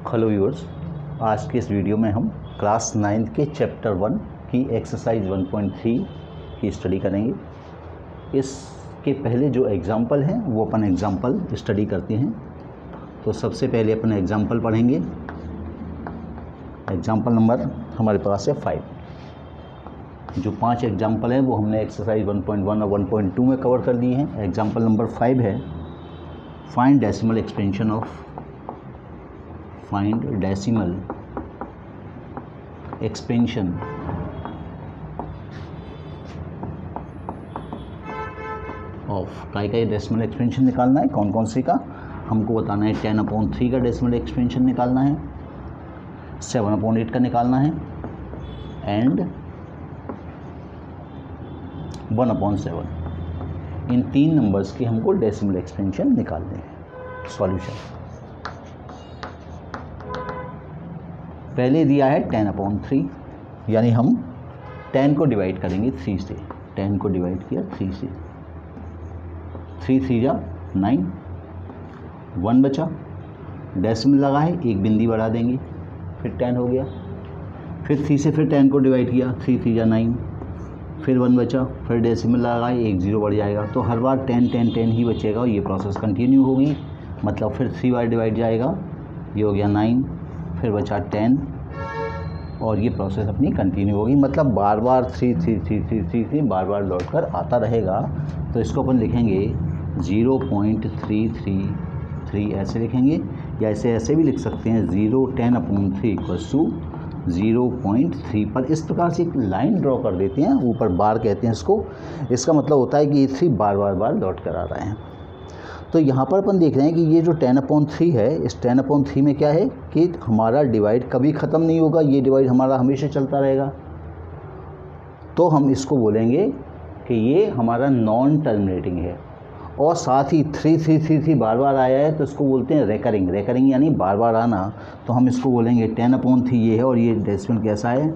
Hello viewers, आज के इस वीडियो में हम क्लास 9 के चैप्टर 1 की एक्सरसाइज 1.3 की स्टडी करेंगे। इसके पहले जो एग्जाम्पल हैं वो अपन एग्जाम्पल स्टडी करते हैं। तो सबसे पहले अपन एग्जाम्पल पढ़ेंगे। एग्जाम्पल नंबर हमारे पास है 5। जो 5 एग्जाम्पल हैं वो हमने एक्सरसाइज 1.1 और 1.2 में कवर कर दिए हैं। एग्जाम्पल नंबर 5 है find decimal expansion of find decimal expansion of का डेसिमल एक्सपेंशन निकालना है। कौन कौन सी का हमको बताना है। 10/3 का डेसिमल एक्सपेंशन निकालना है, 7/8 का निकालना है एंड 1/7। इन 3 नंबर्स के हमको डेसिमल एक्सपेंशन निकालने हैं। सॉल्यूशन पहले दिया है 10/3, यानी हम 10 को डिवाइड करेंगे 3 से। 10 को डिवाइड किया 3 से, 3 3 जा 9, 1 बचा। डेसिमल लगा है, एक बिंदी बढ़ा देंगे, फिर 10 हो गया। फिर 3 से फिर 10 को डिवाइड किया, 3 3 जा 9, फिर 1 बचा। फिर डेसिमल लगा है, एक 0 बढ़ जाएगा। तो हर बार 10 10 10 ही बचेगा और ये प्रोसेस कंटिन्यू होगी। मतलब फिर 3 बार डिवाइड जाएगा, ये हो गया 9, फिर बचा 10 और ये प्रोसेस अपनी कंटिन्यू होगी। मतलब बार बार 3 3 3 3 3 3 बार बार लौट कर आता रहेगा। तो इसको अपन लिखेंगे 0.333 ऐसे लिखेंगे, या ऐसे भी लिख सकते हैं 10/3 = 0.3 पर इस प्रकार से एक लाइन ड्रॉ कर देते हैं। ऊपर बार कहते हैं इसको। इसका मतलब होता है कि ये 3 बार बार लौट कर आ रहे हैं। तो यहाँ पर अपन देख रहे हैं कि ये जो 10/3 है, इस 10/3 में क्या है कि हमारा डिवाइड कभी ख़त्म नहीं होगा। ये डिवाइड हमारा हमेशा चलता रहेगा। तो हम इसको बोलेंगे कि ये हमारा नॉन टर्मिनेटिंग है। और साथ ही 3 3 3 3 बार बार आया है तो इसको बोलते हैं रेकरिंग। रेकरिंग यानी बार बार आना। तो हम इसको बोलेंगे 10/3 ये है और ये डेसिमल कैसा है,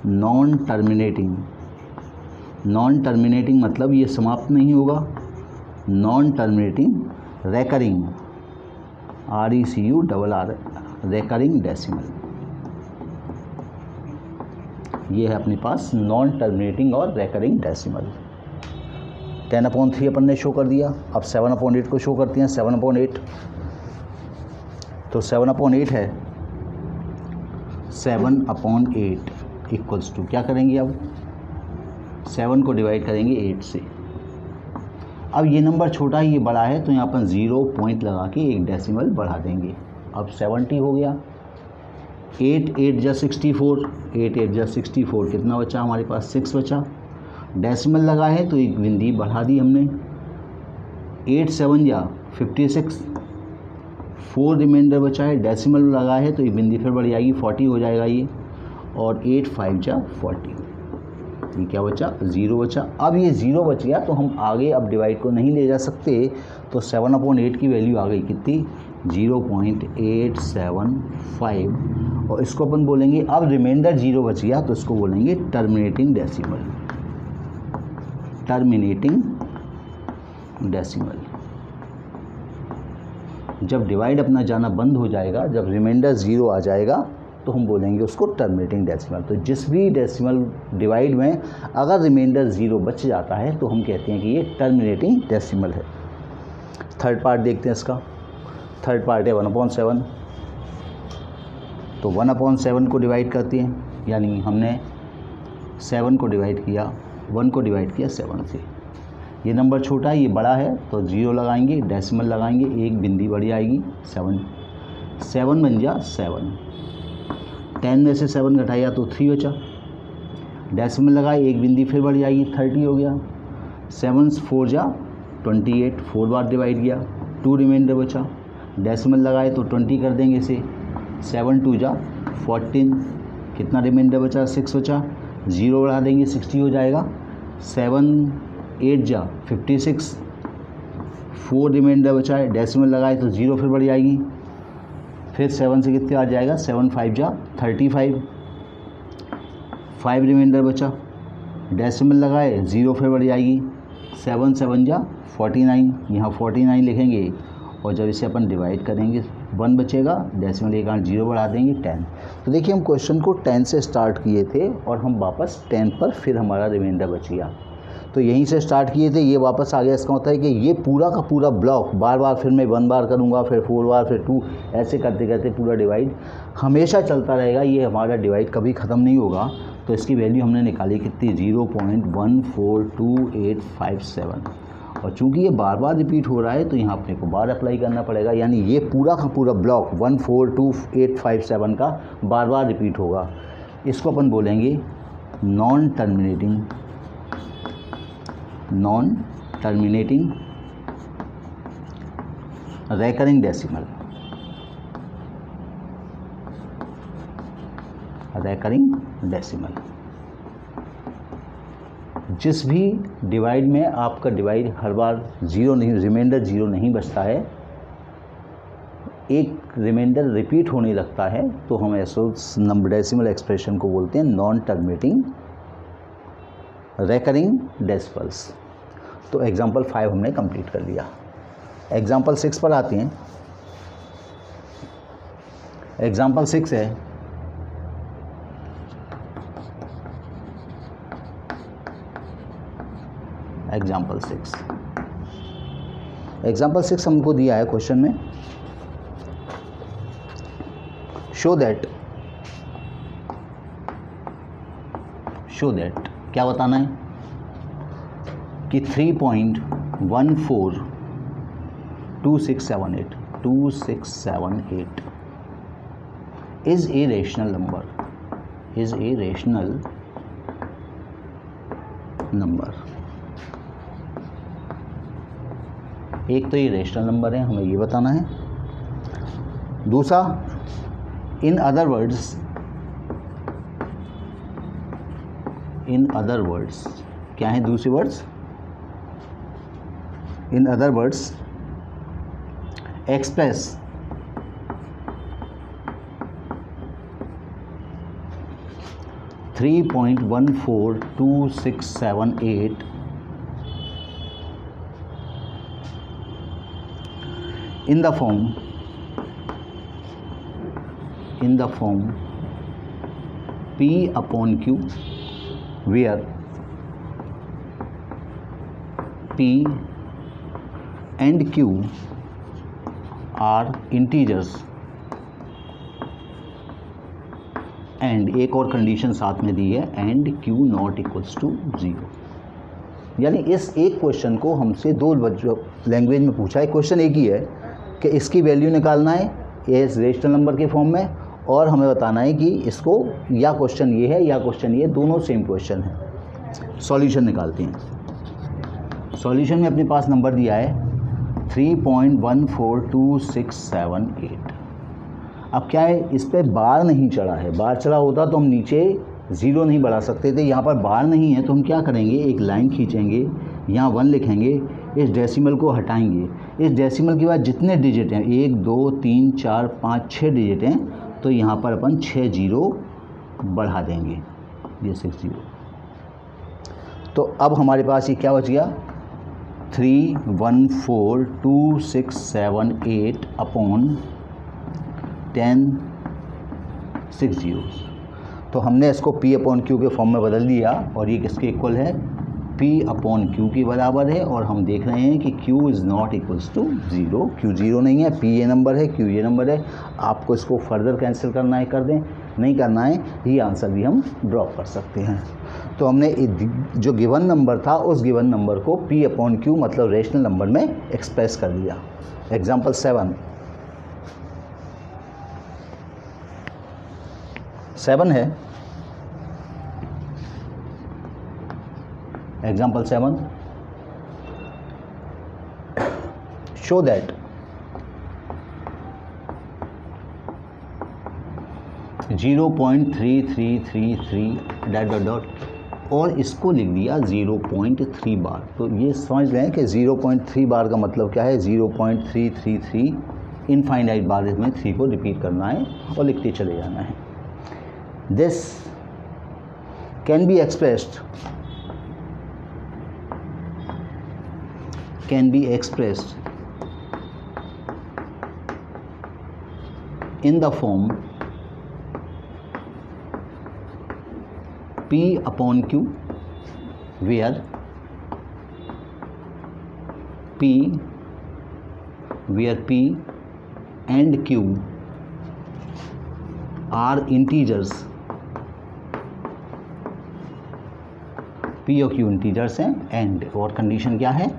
नॉन टर्मिनेटिंग। नॉन टर्मिनेटिंग मतलब ये समाप्त नहीं होगा। Non terminating recurring, RECURR, recurring decimal. ये है अपने पास नॉन टर्मिनेटिंग और रेकरिंग डेसिमल। 10/3 अपन ने शो कर दिया। अब 7/8 को शो करते हैं। 7/8 तो 7/8 है 7/8 इक्वल्स टू क्या करेंगे, अब 7 को डिवाइड करेंगे 8 से। अब ये नंबर छोटा है, ये बड़ा है, तो यहाँ पर 0 पॉइंट लगा के एक डेसिमल बढ़ा देंगे। अब 70 हो गया। 8 8 जा 64, 8 8 जा 64, कितना बचा हमारे पास, 6 बचा। डेसिमल लगा है तो एक बिंदी बढ़ा दी हमने। 8 7 जा 56, 4 रिमाइंडर बचा है। डेसिमल लगा है तो एक बिंदी फिर बढ़ जाएगी, 40 हो जाएगा ये। और 8 5 जा 40, ये क्या बचा, 0 बचा। अब ये 0 बच गया तो हम आगे अब डिवाइड को नहीं ले जा सकते। तो 7/8 की वैल्यू आ गई कितनी, 0.875। और इसको अपन बोलेंगे, अब रिमाइंडर 0 बच गया तो इसको बोलेंगे टर्मिनेटिंग डेसिमल। Terminating decimal. जब डिवाइड अपना जाना बंद हो जाएगा, जब रिमाइंडर 0 आ जाएगा तो हम बोलेंगे उसको टर्मिनेटिंग डेसिमल। तो जिस भी डेसिमल डिवाइड में अगर रिमाइंडर 0 बच जाता है तो हम कहते हैं कि ये टर्मिनेटिंग डेसिमल है। थर्ड पार्ट देखते हैं इसका। थर्ड पार्ट है 1/7। तो 1/7 को डिवाइड करते हैं, यानी हमने 7 को डिवाइड किया, 1 को डिवाइड किया 7 से। ये नंबर छोटा है, ये बड़ा है, तो 0 लगाएंगे, डेसिमल लगाएंगे, एक बिंदी बढ़ जाएगी, 7 7 बन जा 7। 10 में से 7 घटाया तो 3 बचा। डेसिमल लगाए, एक बिंदी फिर बढ़ जाएगी, 30 हो गया। 7 4 जा 28, 4 बार डिवाइड किया, 2 रिमाइंडर बचा। डेसिमल लगाए तो 20 कर देंगे इसे। 7 2 जा 14, कितना रिमाइंडर बचा, 6 बचा। 0 बढ़ा देंगे, 60 हो जाएगा। 7 8 जा 56, 4 रिमाइंडर बचा है। डेसिमल लगाए तो 0 फिर बढ़ जाएगी। फिर 7 से कितने आ जाएगा, 7 5 जा 35, 5 रिमाइंडर बचा। डेसिमल लगाए, 0 फिर बढ़ जाएगी। 7 7 जा 49, यहाँ 49 लिखेंगे और जब इसे अपन डिवाइड करेंगे 1 बचेगा, डेसिमल एक आंट 0 बढ़ा देंगे 10। तो देखिए हम क्वेश्चन को 10 से स्टार्ट किए थे और हम वापस 10 पर फिर हमारा रिमाइंडर बच गया। तो यहीं से स्टार्ट किए थे, ये वापस आ गया। इसका होता है कि ये पूरा का पूरा ब्लॉक बार बार फिर मैं 1 बार करूँगा, फिर 4 बार, फिर 2, ऐसे करते करते पूरा डिवाइड हमेशा चलता रहेगा। ये हमारा डिवाइड कभी ख़त्म नहीं होगा। तो इसकी वैल्यू हमने निकाली कितनी, 0.142857। और चूंकि ये बार बार रिपीट हो रहा है तो यहाँ अपने को बार अप्लाई करना पड़ेगा, यानी ये पूरा का पूरा ब्लॉक 142857 का बार बार रिपीट होगा। इसको अपन बोलेंगे नॉन टर्मिनेटिंग रेकरिंग डेसिमल। जिस भी डिवाइड में आपका डिवाइड हर बार रिमाइंडर 0 नहीं बचता है, एक रिमाइंडर रिपीट होने लगता है, तो हम ऐसे नंबर डेसिमल एक्सप्रेशन को बोलते हैं नॉन टर्मिनेटिंग रेकरिंग डेसिमल्स। तो एग्जाम्पल 5 हमने कंप्लीट कर लिया। एग्जाम्पल 6 पर आते हैं। एग्जाम्पल 6 है, एग्जाम्पल 6 हमको दिया है क्वेश्चन में, शो दैट क्या बताना है कि 3.142678 इज ए रेशनल नंबर। एक तो ये रेशनल नंबर है, हमें ये बताना है। दूसरा, इन अदर वर्ड्स क्या है दूसरी words? In other words express $3.142678 in the form P upon Q, where P and Q are integers and एक और कंडीशन साथ में दी है, and Q not equals to 0। यानी इस एक क्वेश्चन को हमसे दो लैंग्वेज में पूछा है। क्वेश्चन एक ही है कि इसकी वैल्यू निकालना है एज रेशनल नंबर के फॉर्म में, और हमें बताना है कि इसको या क्वेश्चन ये है या क्वेश्चन ये, दोनों सेम क्वेश्चन है। सॉल्यूशन निकालते हैं। सॉल्यूशन में अपने पास नंबर दिया है 3.142678। अब क्या है, इस पर बार नहीं चढ़ा है। बार चढ़ा होता तो हम नीचे 0 नहीं बढ़ा सकते थे। यहाँ पर बार नहीं है तो हम क्या करेंगे, एक लाइन खींचेंगे, यहाँ 1 लिखेंगे, इस डेसिमल को हटाएंगे। इस डेसिमल के बाद जितने डिजिट हैं, 1 2 3 4 5 6 डिजिट हैं, तो यहाँ पर अपन 6 0 बढ़ा देंगे, ये 6 0। तो अब हमारे पास ये क्या बच गया, 3.142678 अपॉन 10 6 zeros। तो हमने इसको P अपॉन Q के फॉर्म में बदल दिया और ये किसके इक्वल है, P अपॉन Q के बराबर है। और हम देख रहे हैं कि Q is not equals to 0। Q 0 नहीं है, P ये नंबर है, Q ये नंबर है। आपको इसको फर्दर कैंसिल करना है कर दें, नहीं करना है ये आंसर भी हम ड्रॉप कर सकते हैं। तो हमने जो गिवन नंबर था उस गिवन नंबर को P अपॉन Q मतलब रेशनल नंबर में एक्सप्रेस कर दिया। एग्जाम्पल 7 है। Example 7, show that 0.3333 dot dot dot, और इसको लिख दिया 0.3 बार। तो ये समझ लें कि 0.3 बार का मतलब क्या है, 0.333 इनफाइनाइट बार में 3 को रिपीट करना है और लिखते चले जाना है। This can be expressed in the form P upon Q, where P and Q are integers, P और Q इंटीजर्स हैं, एंड और कंडीशन क्या है,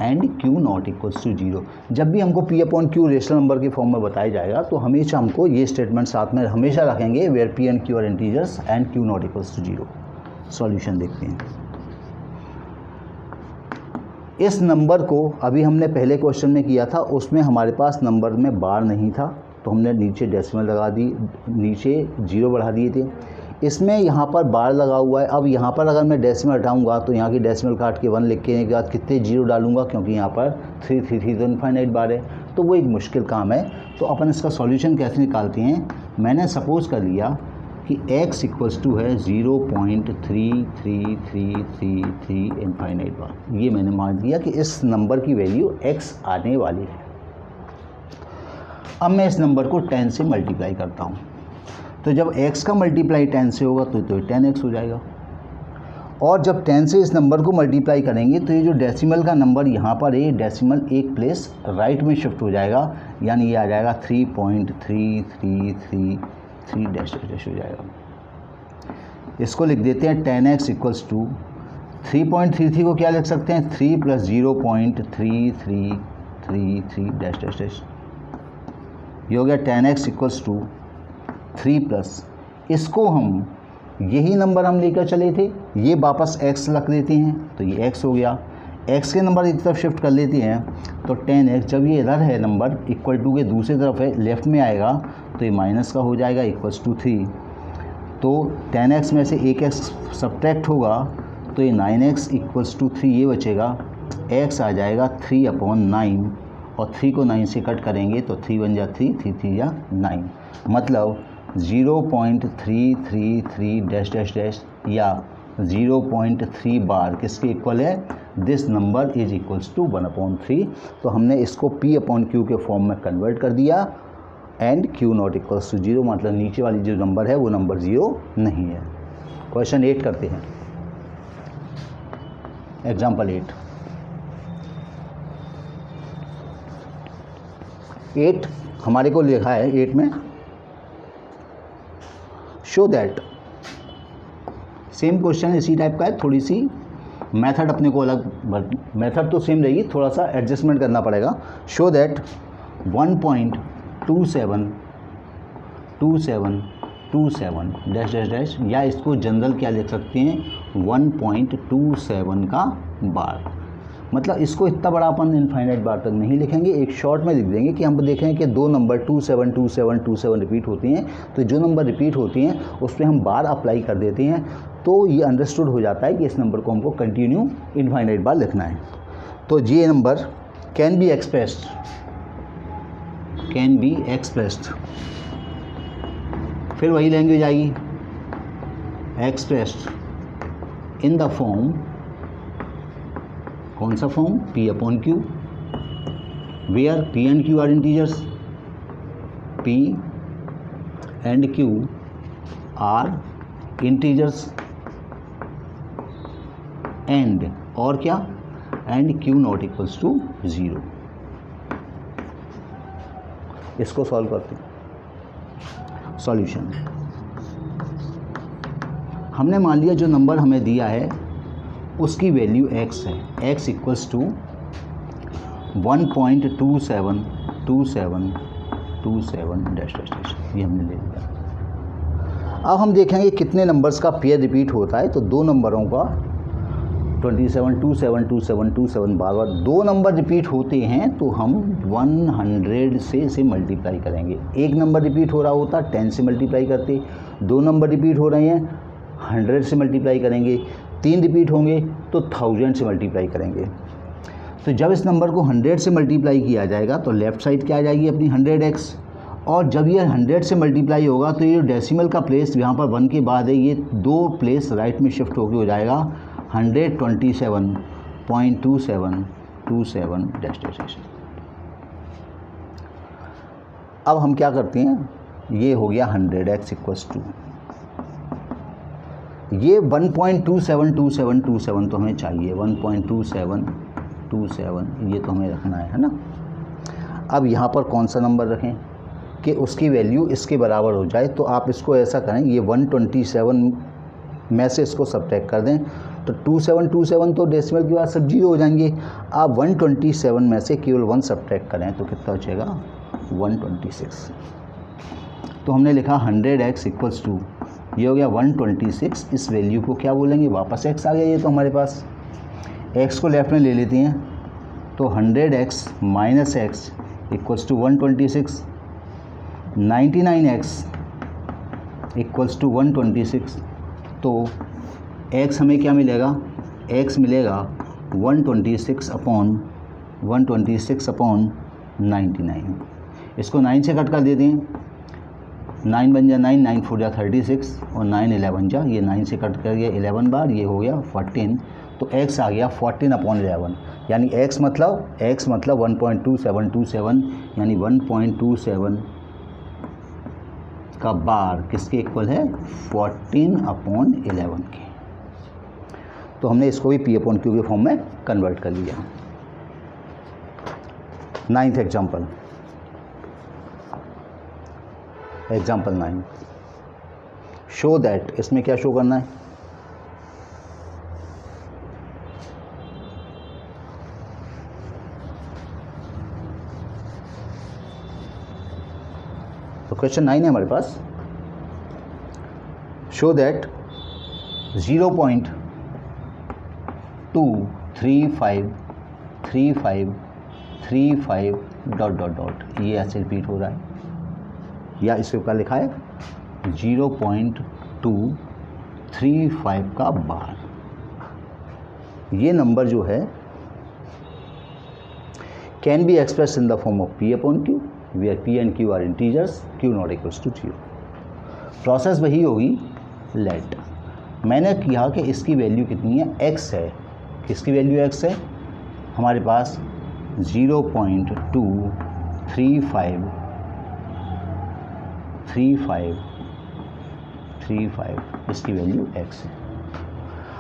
and Q not equals to 0। जब भी हमको P upon Q rational number के form में बताया जाएगा तो हमेशा हमको ये स्टेटमेंट साथ में हमेशा रखेंगे, where P and Q are integers and Q not equals to 0। Solution देखते हैं। इस नंबर को अभी हमने पहले क्वेश्चन में किया था, उसमें हमारे पास नंबर में बार नहीं था तो हमने नीचे डेसिमल लगा दी, नीचे 0 बढ़ा दिए थे। इसमें यहाँ पर बार लगा हुआ है। अब यहाँ पर अगर मैं डेसिमल हटाऊँगा तो यहाँ की डेसिमल काट के 1 लिख के बाद कितने 0 डालूंगा, क्योंकि यहाँ पर 3 तो इनफाइनाइट बार है, तो वो एक मुश्किल काम है। तो अपन इसका सॉल्यूशन कैसे निकालते हैं, मैंने सपोज़ कर लिया कि x इक्वल्स टू है 0.3333 इनफाइनाइट बार। ये मैंने मान दिया कि इस नंबर की वैल्यू x आने वाली है। अब मैं इस नंबर को 10 से मल्टीप्लाई करता हूँ, तो जब x का मल्टीप्लाई 10 से होगा तो 10x हो जाएगा। और जब 10 से इस नंबर को मल्टीप्लाई करेंगे तो ये जो डेसिमल का नंबर यहाँ पर है, डेसिमल एक प्लेस राइट में शिफ्ट हो जाएगा, यानी ये आ जाएगा 3.3333 डैश हो जाएगा। इसको लिख देते हैं 10x इक्वल्स टू 3.33 को क्या लिख सकते हैं, 3 + 0.3333 डैश डैश डैश। ये हो गया 10x इक्वल्स टू 3 प्लस, इसको हम यही नंबर हम लेकर चले थे, ये वापस x रख देते हैं तो ये x हो गया। x के नंबर एक तरफ शिफ्ट कर लेते हैं तो 10x, जब ये इधर है नंबर इक्वल टू के दूसरी तरफ है, लेफ़्ट में आएगा तो ये माइनस का हो जाएगा इक्वल्स टू 3। तो 10x में से एक x सब्ट्रैक्ट होगा तो ये 9x इक्वल्स टू 3 ये बचेगा, x आ जाएगा 3/9 और 3 को 9 से कट करेंगे तो 3 बन जा 3, 3 3 जा 9, मतलब 0.333 डैश डैश डैश या 0.3 बार किसके इक्वल है, this number is equals to 1/3। तो हमने इसको P अपॉन Q के फॉर्म में कन्वर्ट कर दिया and Q not equals to 0, मतलब नीचे वाली जो नंबर है वो नंबर 0 नहीं है। क्वेश्चन 8 करते हैं, एग्जाम्पल 8 हमारे को लिखा है 8 में, शो दैट, सेम क्वेश्चन इसी टाइप का है, थोड़ी सी मेथड अपने को अलग, मेथड तो सेम रहेगी, थोड़ा सा एडजस्टमेंट करना पड़ेगा। Show that 1.272727 dash dash dash, या इसको जनरल क्या लिख सकते हैं 1.27 का बार, मतलब इसको इतना बड़ा अपन इनफाइनाइट बार तक नहीं लिखेंगे, एक शॉर्ट में लिख देंगे कि हम देखें कि दो नंबर 272727 रिपीट होते हैं, तो जो नंबर रिपीट होती हैं उस पर हम बार अप्लाई कर देते हैं, तो ये अंडरस्टूड हो जाता है कि इस नंबर को हमको कंटिन्यू इनफाइनाइट बार लिखना है। तो ये नंबर कैन बी एक्सप्रेस्ड, फिर वही लैंग्वेज आएगी, एक्सप्रेस्ड इन द फॉर्म, कौन सा form, P upon Q, where P and Q are integers, P and Q are integers and, और क्या, and Q not equals to 0। इसको सॉल्व करते हैं। सॉल्यूशन, हमने मान लिया जो नंबर हमें दिया है उसकी वैल्यू x है, x equals to 1.272727 dash dash dash, ये हमने ले लिया। अब हम देखेंगे कितने नंबर्स का पेयर रिपीट होता है, तो दो नंबरों का 27272727 बार बार दो नंबर रिपीट होते हैं तो हम 100 से इसे मल्टीप्लाई करेंगे। एक नंबर रिपीट हो रहा होता 10 से मल्टीप्लाई करते, दो नंबर रिपीट हो रहे हैं 100 से मल्टीप्लाई करेंगे, तीन रिपीट होंगे तो 1000 से मल्टीप्लाई करेंगे। तो जब इस नंबर को 100 से मल्टीप्लाई किया जाएगा तो लेफ़्ट साइड क्या आ जाएगी अपनी 100x, और जब ये 100 से मल्टीप्लाई होगा तो ये डेसिमल का प्लेस यहाँ पर 1 के बाद है, ये दो प्लेस राइट में शिफ्ट होकर हो जाएगा 127.2727 डैश डैश डैश। अब हम क्या करते हैं, ये हो गया 100x इक्वल्स टू ये 1.272727 तो हमें चाहिए, 1.2727 ये तो हमें रखना है ना। अब यहाँ पर कौन सा नंबर रखें कि उसकी वैल्यू इसके बराबर हो जाए, तो आप इसको ऐसा करें, ये 127 में से इसको सब्ट्रैक्ट कर दें, तो 2727 तो डेसिमल के बाद सब जीरो हो जाएंगे। आप 127 में से केवल 1 सब्ट्रैक्ट करें तो कितना बचेगा, 126। तो हमने लिखा 100x इक्वल्स टू, ये हो गया 126। इस वैल्यू को क्या बोलेंगे, वापस x आ गया ये तो हमारे पास, x को लेफ्ट में ले लेते हैं, तो 100x minus x equals to 126, 99x equals to 126। तो x हमें क्या मिलेगा, x मिलेगा 126 अपॉन 99। इसको 9 से कट कर देते हैं, 9 बन जा 9, 9 4 जा 36 और 9 11 जा, ये 9 से कट कर गया 11 बार, ये हो गया 14। तो x आ गया 14 अपॉन 11, यानी x मतलब 1.2727 यानी 1.27 का बार किसके इक्वल है, 14 अपॉन 11 के। तो हमने इसको भी P अपॉन Q के फॉर्म में कन्वर्ट कर लिया। 9th example, example 9, show that, इसमें क्या शो करना है, तो क्वेश्चन 9 है हमारे पास, show that 0.2353535 dot dot dot, ये ऐसे रिपीट हो रहा है, या इसके ऊपर लिखा है 0.235 का बार। ये नंबर जो है can be express in the form of P upon Q, where P and Q are integers, Q not equals to 0। Process वही होगी, लेट मैंने किया कि इसकी वैल्यू कितनी है, x है, किसकी वैल्यू x है, हमारे पास 0.23535 इसकी वैल्यू x है।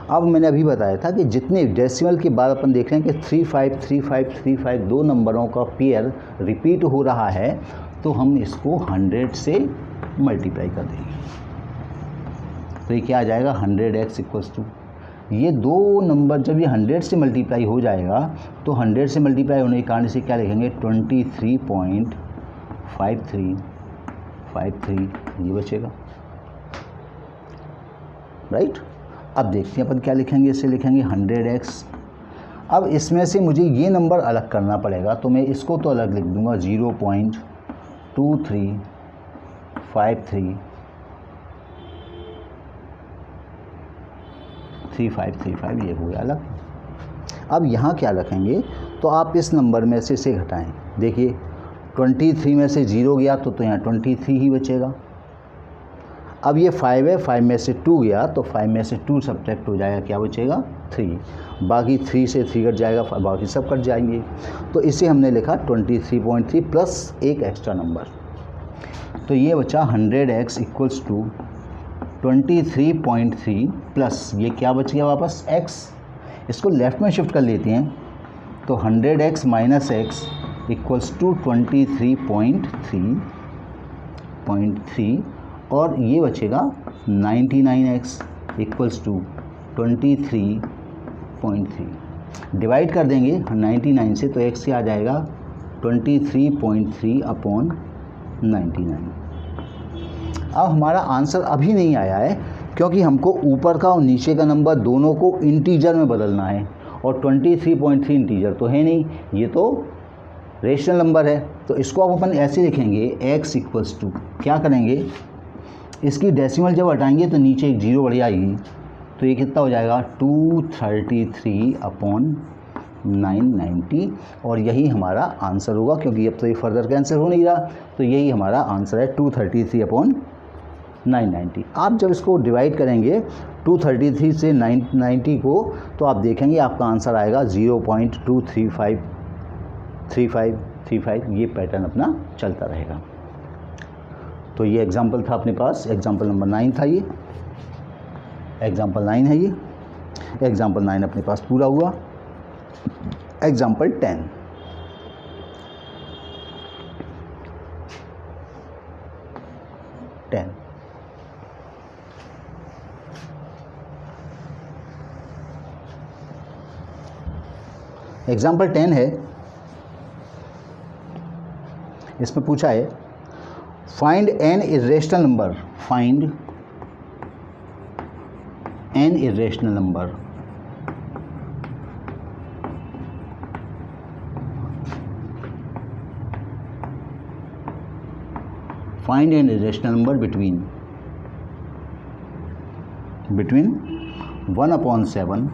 अब मैंने अभी बताया था कि जितने डेसिमल के बाद अपन देख रहे हैं कि 353535 दो नंबरों का पेयर रिपीट हो रहा है, तो हम इसको 100 से मल्टीप्लाई कर देंगे, तो ये क्या आ जाएगा, 100x इक्वल्स टू, ये दो नंबर जब ये 100 से मल्टीप्लाई हो जाएगा तो 100 से मल्टीप्लाई होने के कारण से क्या लिखेंगे, 23.5353 ये बचेगा, राइट। अब देखते हैं अपन क्या लिखेंगे, इसे लिखेंगे 100x। अब इसमें से मुझे ये नंबर अलग करना पड़ेगा, तो मैं इसको तो अलग लिख दूंगा 0.233535 ये हो गया अलग। अब यहाँ क्या रखेंगे, तो आप इस नंबर में से इसे घटाएं, देखिए 23 में से 0 गया तो यहाँ 23 ही बचेगा। अब ये 5 है, 5 में से 2 गया तो 5 में से 2 सब्ट्रैक्ट हो जाएगा, क्या बचेगा 3, बाकी 3 से 3 कट जाएगा, बाकी सब कट जाएंगे। तो इसे हमने लिखा 23.3 प्लस एक एक्स्ट्रा नंबर, तो ये बचा 100x इक्वल्स टू 23.3 प्लस ये क्या बच गया वापस x, इसको लेफ़्ट में शिफ्ट कर लेते हैं, तो 100x minus x equals to 23.3 और ये बचेगा 99x इक्वल्स टू 23.3। डिवाइड कर देंगे 99 से, तो x से आ जाएगा 23.3 अपॉन 99। अब हमारा आंसर अभी नहीं आया है, क्योंकि हमको ऊपर का और नीचे का नंबर दोनों को इंटीजर में बदलना है, और 23.3 इंटीजर तो है नहीं, ये तो रेशनल नंबर है। तो इसको अब अपन ऐसे लिखेंगे, x इक्वल्स टू, क्या करेंगे, इसकी डेसिमल जब हटाएंगे तो नीचे एक 0 बढ़ जाएगी, तो ये कितना हो जाएगा 233 अपॉन 990, और यही हमारा आंसर होगा, क्योंकि अब तो ये फर्दर कैंसिल हो नहीं रहा, तो यही हमारा आंसर है 233 अपॉन 990। आप जब इसको डिवाइड करेंगे 233 से 990 को, तो आप देखेंगे आपका आंसर आएगा 0.23535, ये पैटर्न अपना चलता रहेगा। तो ये एग्जाम्पल था अपने पास, एग्जाम्पल नंबर 9 था, ये एग्जाम्पल 9 है, ये एग्जाम्पल 9 अपने पास पूरा हुआ। एग्जाम्पल 10, एग्जाम्पल 10 है, इसमें पूछा है find an irrational number, find an irrational number find an irrational number between 1/7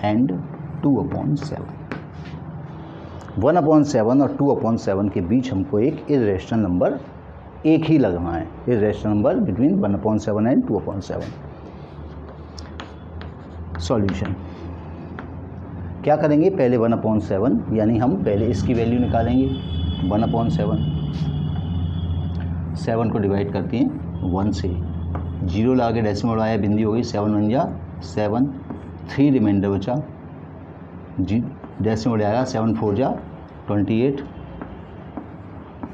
and 2/7। 1/7 और 2/7 के बीच हमको एक इरेशनल नंबर एक ही लगाना है, irrational number between 1/7 and 2/7। Solution क्या करेंगे, पहले 1/7 यानी हम पहले इसकी वैल्यू निकालेंगे। 1/7 7 को डिवाइड करते हैं 1 से, 0 लगा के डेसिमल आया, बिंदी हो गई, 7 1 जा 7, 3 रिमाइंडर बचा, डेसिमल आएगा 7 4 जा 28,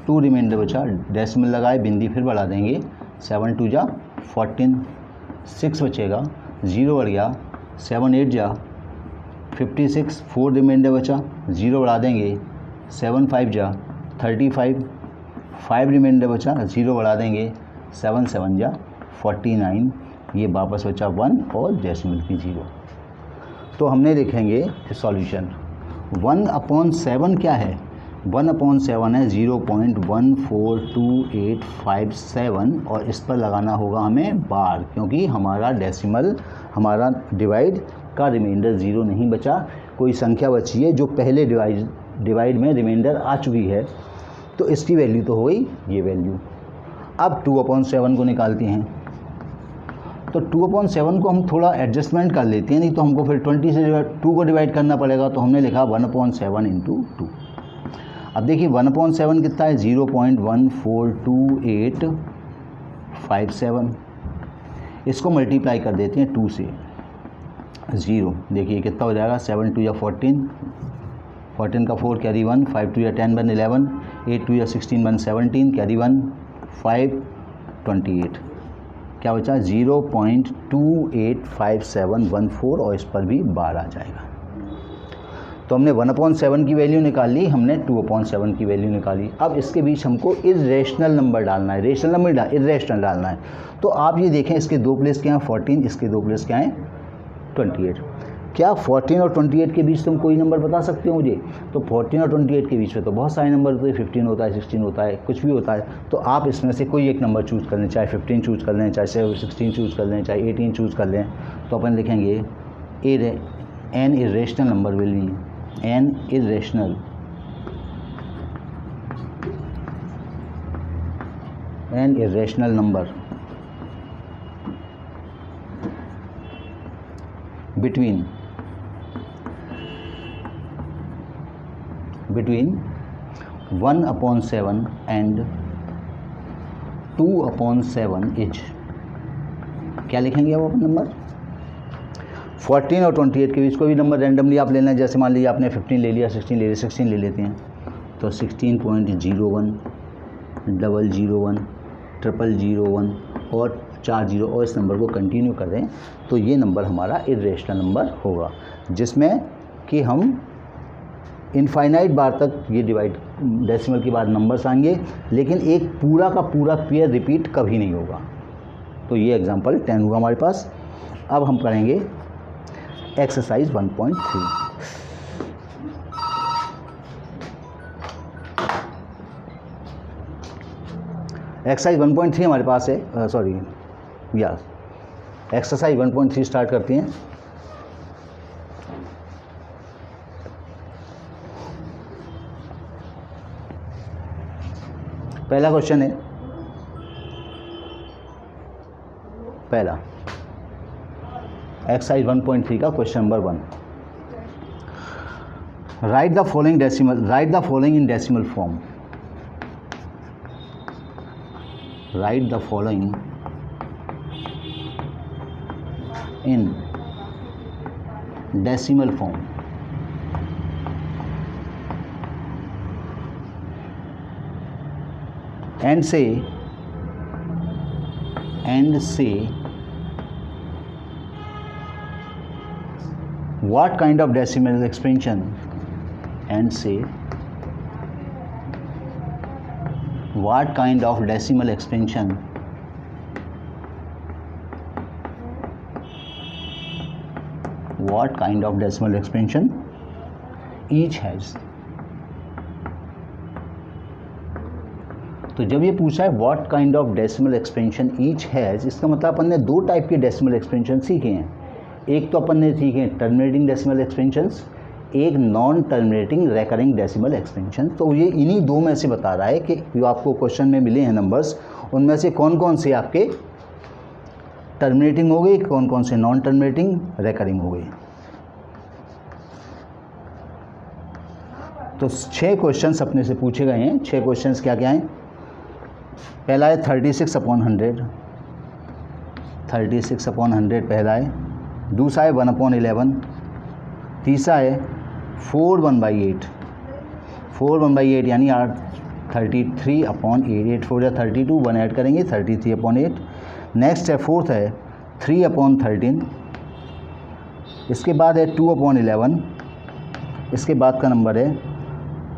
2 रिमाइंडर बचा, डेसिमल लगाए, बिंदी फिर बढ़ा देंगे, 7 2 जा 14, 6 बचेगा, 0 बढ़ गया, 7 8 जा 56, 4 रिमाइंडर बचा, 0 बढ़ा देंगे, 7 5 जा 35, 5 रिमाइंडर बचा, 0 बढ़ा देंगे, 7 7 जा 49, ये वापस बचा 1 और डेसिमल की 0। तो हमने देखेंगे सॉल्यूशन 1/7 क्या है, 1/7 है 0.142857 और इस पर लगाना होगा हमें बार, क्योंकि हमारा डेसिमल, हमारा डिवाइड का रिमाइंडर 0 नहीं बचा, कोई संख्या बची है जो पहले डिवाइड में रिमाइंडर आ चुकी है, तो इसकी वैल्यू तो हो गई ये वैल्यू। अब 2/7 को निकालते हैं, तो 2/7 को हम थोड़ा एडजस्टमेंट कर लेते हैं, नहीं तो हमको फिर 20 से 2 को डिवाइड करना पड़ेगा, तो हमने लिखा 1/7 इंटू 2। अब देखिए 1/7 कितना है, 0.142857, इसको मल्टीप्लाई कर देते हैं 2 से, 0 देखिए कितना हो जाएगा, 7 2 या 14, 14 का 4 कैरी 1, 5 2 या 10 1 11, 8 2 या 16 1 17 कैरी 1 5 28, क्या बचा 0.285714 और इस पर भी बार आ जाएगा। तो हमने 1/7 की वैल्यू निकाल ली, हमने 2/7 की वैल्यू निकाली। अब इसके बीच हमको इरेशनल नंबर डालना है, रेशनल नंबर इरेशनल डालना है। तो आप ये देखें, इसके 2 प्लेस क्या हैं 14, इसके 2 प्लेस क्या हैं 28। क्या 14 और 28 के बीच तुम कोई नंबर बता सकते हो मुझे? तो 14 और 28 के बीच में तो बहुत सारे नंबर होते हैं, 15 होता है, 16 होता है, कुछ भी होता है। तो आप इसमें से कोई एक नंबर चूज़ कर लें, चाहे 15 चूज़ कर लें, चाहे 16 चूज़ कर लें, चाहे 18 चूज़ कर लें। तो अपन लिखेंगे an irrational number will be an irrational number between 1/7 and 2/7 is, क्या लिखेंगे अब अपन नंबर 14 और 28 के बीच कोई भी नंबर रैंडमली आप लेना है। जैसे मान लीजिए आपने 15 ले लिया, 16 ले लिया, 16 ले लेते हैं, तो 16.01 001 000 और 40 और इस नंबर को कंटिन्यू कर दें, तो ये नंबर हमारा इरेशनल नंबर होगा, जिसमें कि हम इनफाइनाइट बार तक ये डिवाइड डेसिमल के बाद नंबर्स आएंगे, लेकिन एक पूरा का पूरा पेयर रिपीट कभी नहीं होगा। तो ये एग्जांपल 10 हुआ हमारे पास। अब हम करेंगे एक्सरसाइज 1.3। एक्सरसाइज 1.3 हमारे पास है, एक्सरसाइज 1.3 स्टार्ट करते हैं। पहला क्वेश्चन है, पहला एक्सरसाइज 1.3 का question number 1। Right the following in decimal form. Right the following in decimal form. And से what kind of decimal expansion, and say what kind of decimal expansion each has। तो जब ये पूछा है what kind of decimal expansion each has, इसका मतलब अपन ने दो टाइप के डेसिमल एक्सपेंशन सीखे हैं। एक तो अपन ने सीखे टर्मिनेटिंग डेसिमल एक्सपेंशंस, एक non terminating recurring decimal expansion. तो ये इन्हीं दो में से बता रहा है कि जो आपको क्वेश्चन में मिले हैं नंबर्स, उनमें से कौन कौन से आपके टर्मिनेटिंग हो गए, कौन कौन से नॉन टर्मिनेटिंग रेकरिंग हो गए। तो 6 क्वेश्चंस अपने से पूछे गए हैं। 6 क्वेश्चंस क्या क्या हैं? पहला है 36/100, 36/100 पहला है। दूसरा है 1/11। तीसरा है 4/1/8, 4/1/8 यानी 33/8, 8 4 या 32, 1 ऐड करेंगे 33/8। नेक्स्ट है फोर्थ है 3/13। इसके बाद है 2/11। इसके बाद का नंबर है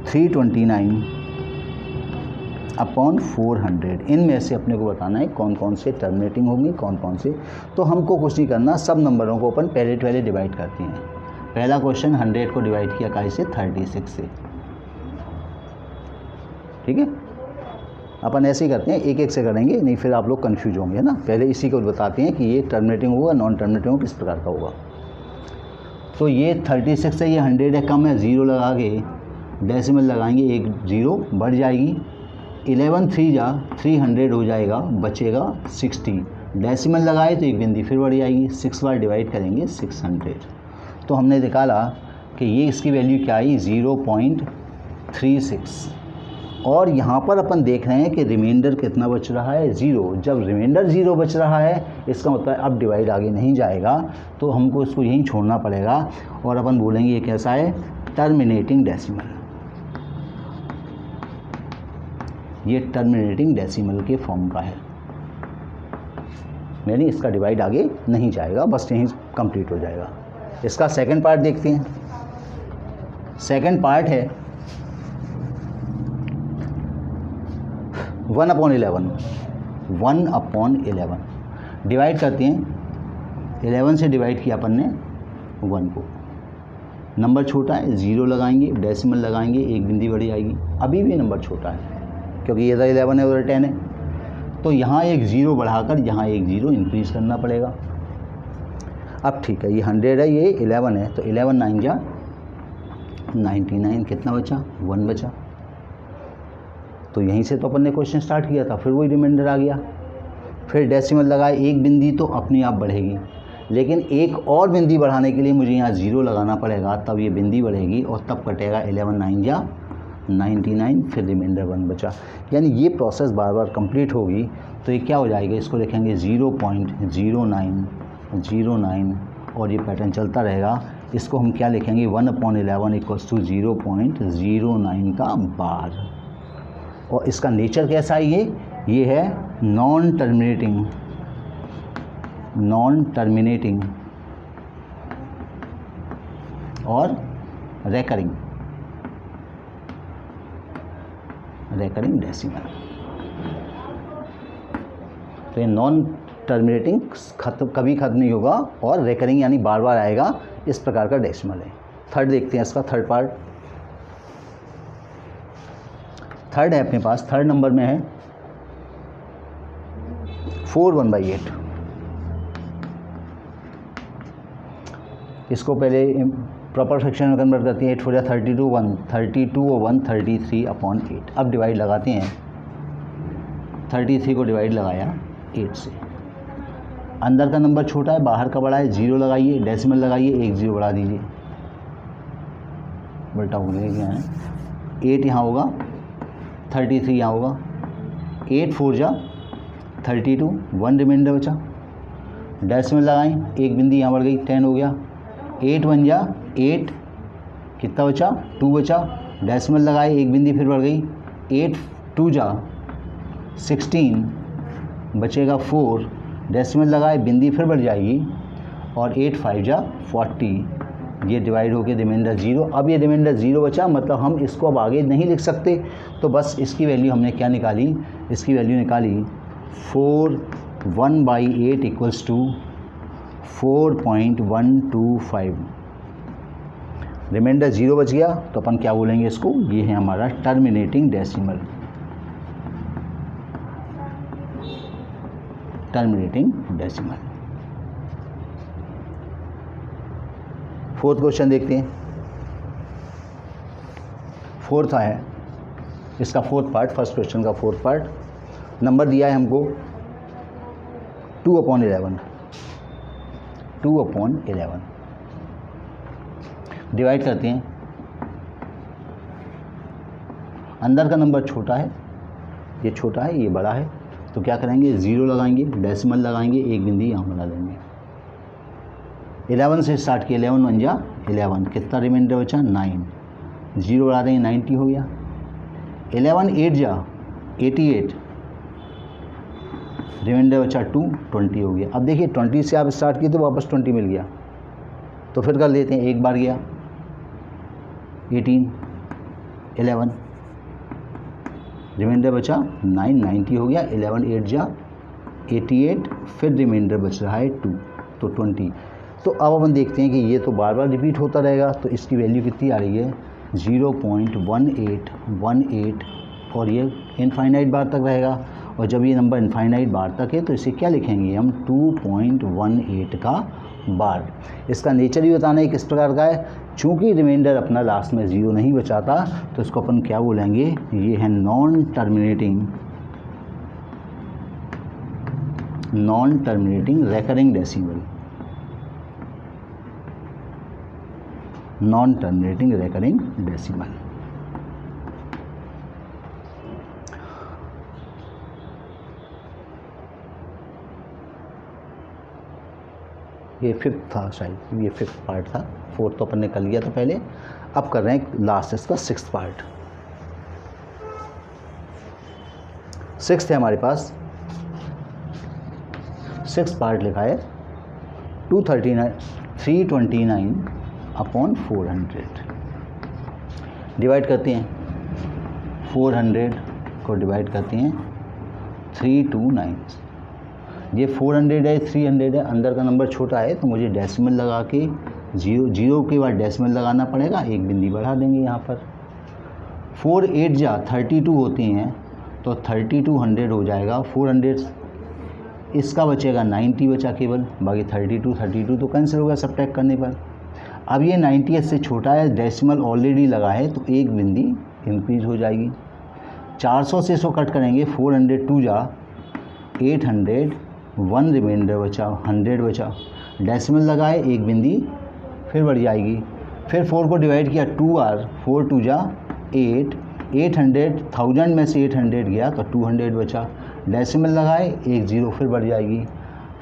329/400। इनमें से अपने को बताना है कौन कौन से टर्मिनेटिंग होंगे, कौन कौन से। तो हमको कुछ नहीं करना, सब नंबरों को अपन पहले डिवाइड करते हैं। पहला क्वेश्चन 100 को डिवाइड किया काहे से? 36 से। ठीक है, अपन ऐसे ही करते हैं, एक एक से करेंगे, नहीं फिर आप लोग कंफ्यूज होंगे, है ना। पहले इसी को बताते हैं कि ये टर्मिनेटिंग होगा, नॉन टर्मिनेटिंग किस प्रकार का होगा। तो ये 36 से ये 100 है, कम है, 0 लगा के डेसिमल लगाएंगे, एक 0 बढ़ जाएगी। 11 3 जा 300 हो जाएगा, बचेगा 60। डेसिमल लगाए तो एक बिंदी फिर बढ़ जाएगी, 6 बार डिवाइड करेंगे 600। तो हमने निकाला कि ये इसकी वैल्यू क्या आई? 0.36। और यहाँ पर अपन देख रहे हैं कि रिमाइंडर कितना बच रहा है? 0। जब रिमाइंडर 0 बच रहा है, इसका मतलब अब डिवाइड आगे नहीं जाएगा, तो हमको इसको यहीं छोड़ना पड़ेगा और अपन बोलेंगे ये कैसा है? Terminating decimal. ये टर्मिनेटिंग डेसिमल के फॉर्म का है, यानी इसका डिवाइड आगे नहीं जाएगा, बस यहीं कंप्लीट हो जाएगा। इसका सेकंड पार्ट देखते हैं। सेकंड पार्ट है 1/11। 1/11 डिवाइड करते हैं। 11 से डिवाइड किया अपन ने 1 को। नंबर छोटा है, 0 लगाएंगे, डेसिमल लगाएंगे, एक बिंदी बढ़ी आएगी। अभी भी नंबर छोटा है क्योंकि ये 11 है उधर 10 है, तो यहाँ एक 0 बढ़ाकर यहाँ एक 0 इंक्रीज़ करना पड़ेगा। अब ठीक है, ये 100 है, ये 11 है, तो 11 9 जा 99, कितना बचा? 1 बचा। तो यहीं से तो अपन ने क्वेश्चन स्टार्ट किया था, फिर वही रिमाइंडर आ गया। फिर डेसिमल लगाए, एक बिंदी तो अपने आप बढ़ेगी, लेकिन एक और बिंदी बढ़ाने के लिए मुझे यहाँ 0 लगाना पड़ेगा, तब ये बिंदी बढ़ेगी और तब कटेगा 11 9 जा 99, फिर रिमाइंडर 1 बचा। यानी ये प्रोसेस बार बार कंप्लीट होगी, तो ये क्या हो जाएगा? इसको लिखेंगे 0.0909 और ये पैटर्न चलता रहेगा। इसको हम क्या लिखेंगे? 1/11 = 0.09 का बार। और इसका नेचर कैसा है? ये है नॉन टर्मिनेटिंग और रेकरिंग डेसिमल। तो ये नॉन टर्मिनेटिंग कभी खत्म नहीं होगा और रेकरिंग यानी बार बार आएगा, इस प्रकार का डेसिमल है। थर्ड देखते हैं, इसका थर्ड पार्ट। थर्ड है अपने पास, थर्ड नंबर में है 4/1/8। इसको पहले प्रॉपर फ्रैक्शन में कन्वर्ट करते हैं। 8 4 32, 1 32 और 1 33/8। अब डिवाइड लगाते हैं। 33 को डिवाइड लगाया 8 से। अंदर का नंबर छोटा है, बाहर का बड़ा है, 0 लगाइए, डेसिमल लगाइए, एक 0 बढ़ा दीजिए, बल्टा हो गया है। 8 यहाँ होगा, 33 यहाँ होगा। 8 4 जा 32, 1 रिमाइंडर बचा, डेसिमल लगाएं, एक बिंदी यहाँ बढ़ गई, 10 हो गया, 8 1 जा 8, कितना बचा 2 बचा, डेसिमल लगाए, एक बिंदी फिर बढ़ गई, 8 2 जा 16, बचेगा 4, डेसिमल लगाए, बिंदी फिर बढ़ जाएगी, और 8 5 जा 40, ये डिवाइड होकर रिमाइंडर 0। अब ये रिमाइंडर 0 बचा, मतलब हम इसको अब आगे नहीं लिख सकते, तो बस इसकी वैल्यू हमने क्या निकाली, इसकी वैल्यू निकाली 4 1/8 इक्वल्स टू 4.125। रिमाइंडर 0 बच गया, तो अपन क्या बोलेंगे इसको, ये है हमारा terminating decimal, terminating decimal. Fourth question देखते हैं। फोर्थ है इसका फोर्थ पार्ट, फर्स्ट क्वेश्चन का फोर्थ पार्ट। नंबर दिया है हमको 2/11, 2/11 डिवाइड करते हैं। अंदर का नंबर छोटा है, ये छोटा है, ये बड़ा है, तो क्या करेंगे, 0 लगाएंगे, डेसिमल लगाएंगे, एक बिंदी यहाँ बना देंगे। 11 से स्टार्ट किया, 11 1 जा 11, कितना रिमाइंडर बचा 9, 0 बढ़ा देंगे 90 हो गया। 11 8 जा 88, रिमाइंडर बचा 2, 20 हो गया। अब देखिए 20 से आप स्टार्ट किए तो वापस 20 मिल गया, तो फिर कर लेते हैं, एक बार गया 18 11, रिमाइंडर बचा 9, 90 हो गया। 11 8 जा 88, फिर रिमाइंडर बच रहा है 2, तो 20। तो अब अपन देखते हैं कि ये तो बार बार रिपीट होता रहेगा, तो इसकी वैल्यू कितनी आ रही है 0.1818, और ये इनफाइनाइट बार तक रहेगा। और जब ये नंबर इनफाइनाइट बार तक है तो इसे क्या लिखेंगे हम, 2.18 का बार। इसका नेचर ही बताना है किस प्रकार का है। चूँकि रिमाइंडर अपना लास्ट में 0 नहीं बचाता, तो इसको अपन क्या बोलेंगे, ये है non terminating recurring decimal, non terminating recurring decimal. ये फिफ्थ था शायद, ये फिफ्थ पार्ट था, फोर्थ तो अपन ने कर लिया था पहले। अब कर रहे हैं लास्ट इसका सिक्स्थ पार्ट। सिक्स्थ है हमारे पास, सिक्स्थ पार्ट लिखा है 329/400। डिवाइड करते हैं, 400 को डिवाइड करते हैं 329। ये 400 है, 300 है, अंदर का नंबर छोटा है, तो मुझे डेसिमल लगा के 0 के बाद डेसिमल लगाना पड़ेगा, एक बिंदी बढ़ा देंगे यहाँ पर। 4 8 जा 32 होती हैं, तो 3200 हो जाएगा। 400 इसका बचेगा 90 बचा केवल, बाकी 32 तो कैंसिल होगा सब्ट्रैक्ट करने पर। अब ये 90 से छोटा है, डेसिमल ऑलरेडी लगा है, तो एक बिंदी इंक्रीज हो जाएगी। 400 से इसको कट करेंगे, 400 2 जा 800, 1 रिमाइंडर बचा, 100 बचा, डेसिमल लगाए, एक बिंदी फिर बढ़ जाएगी। फिर 4 को डिवाइड किया 2 बार, 4 2 जा 8, 800, 1000 में से 800 गया तो 200 बचा, डेसिमल लगाए, एक 0 फिर बढ़ जाएगी।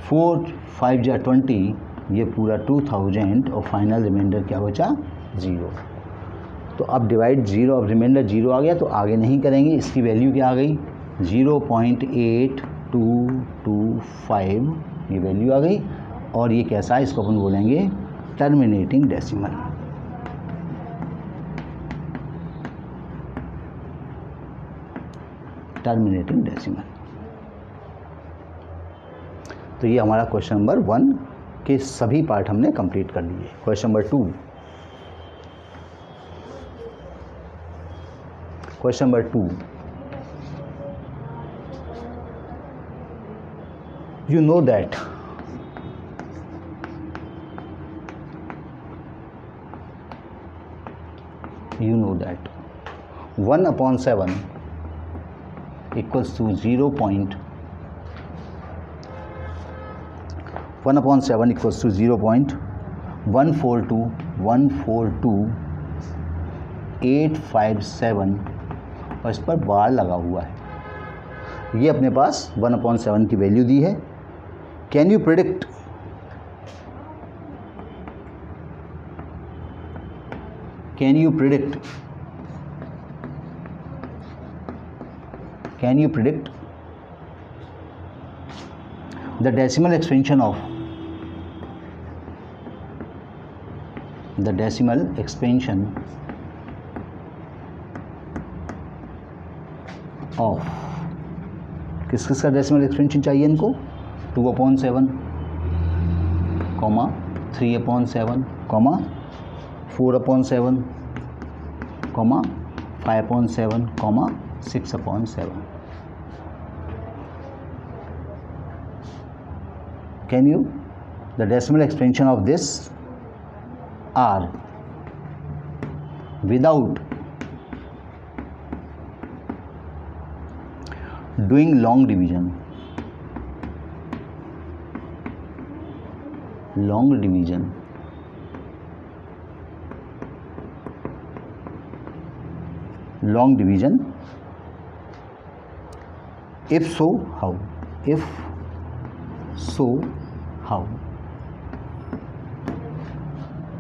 4 5 जा 20, ये पूरा 2000, और फाइनल रिमाइंडर क्या बचा 0। तो अब डिवाइड 0, अब रिमाइंडर 0 आ गया, तो आगे नहीं करेंगे। इसकी वैल्यू क्या आ गई 0.8225, ये वैल्यू आ गई। और ये कैसा है, इसको अपन बोलेंगे टर्मिनेटिंग डेसिमल। Terminating decimal. तो ये हमारा क्वेश्चन नंबर 1 के सभी पार्ट हमने कंप्लीट कर लिए। Question number 2, question number 2, you know that you know that 1/7 equals to 1/7 equals to 0.142857 और इस पर बार लगा हुआ है। ये अपने पास 1/7 की वैल्यू दी है। Can you predict the decimal expansion of किस का डेसिमल एक्सपेंशन चाहिए इनको? 2/7, 3/7, 4/7, 5/7, 6/7. The decimal expansion of this are without doing long division. If so, how?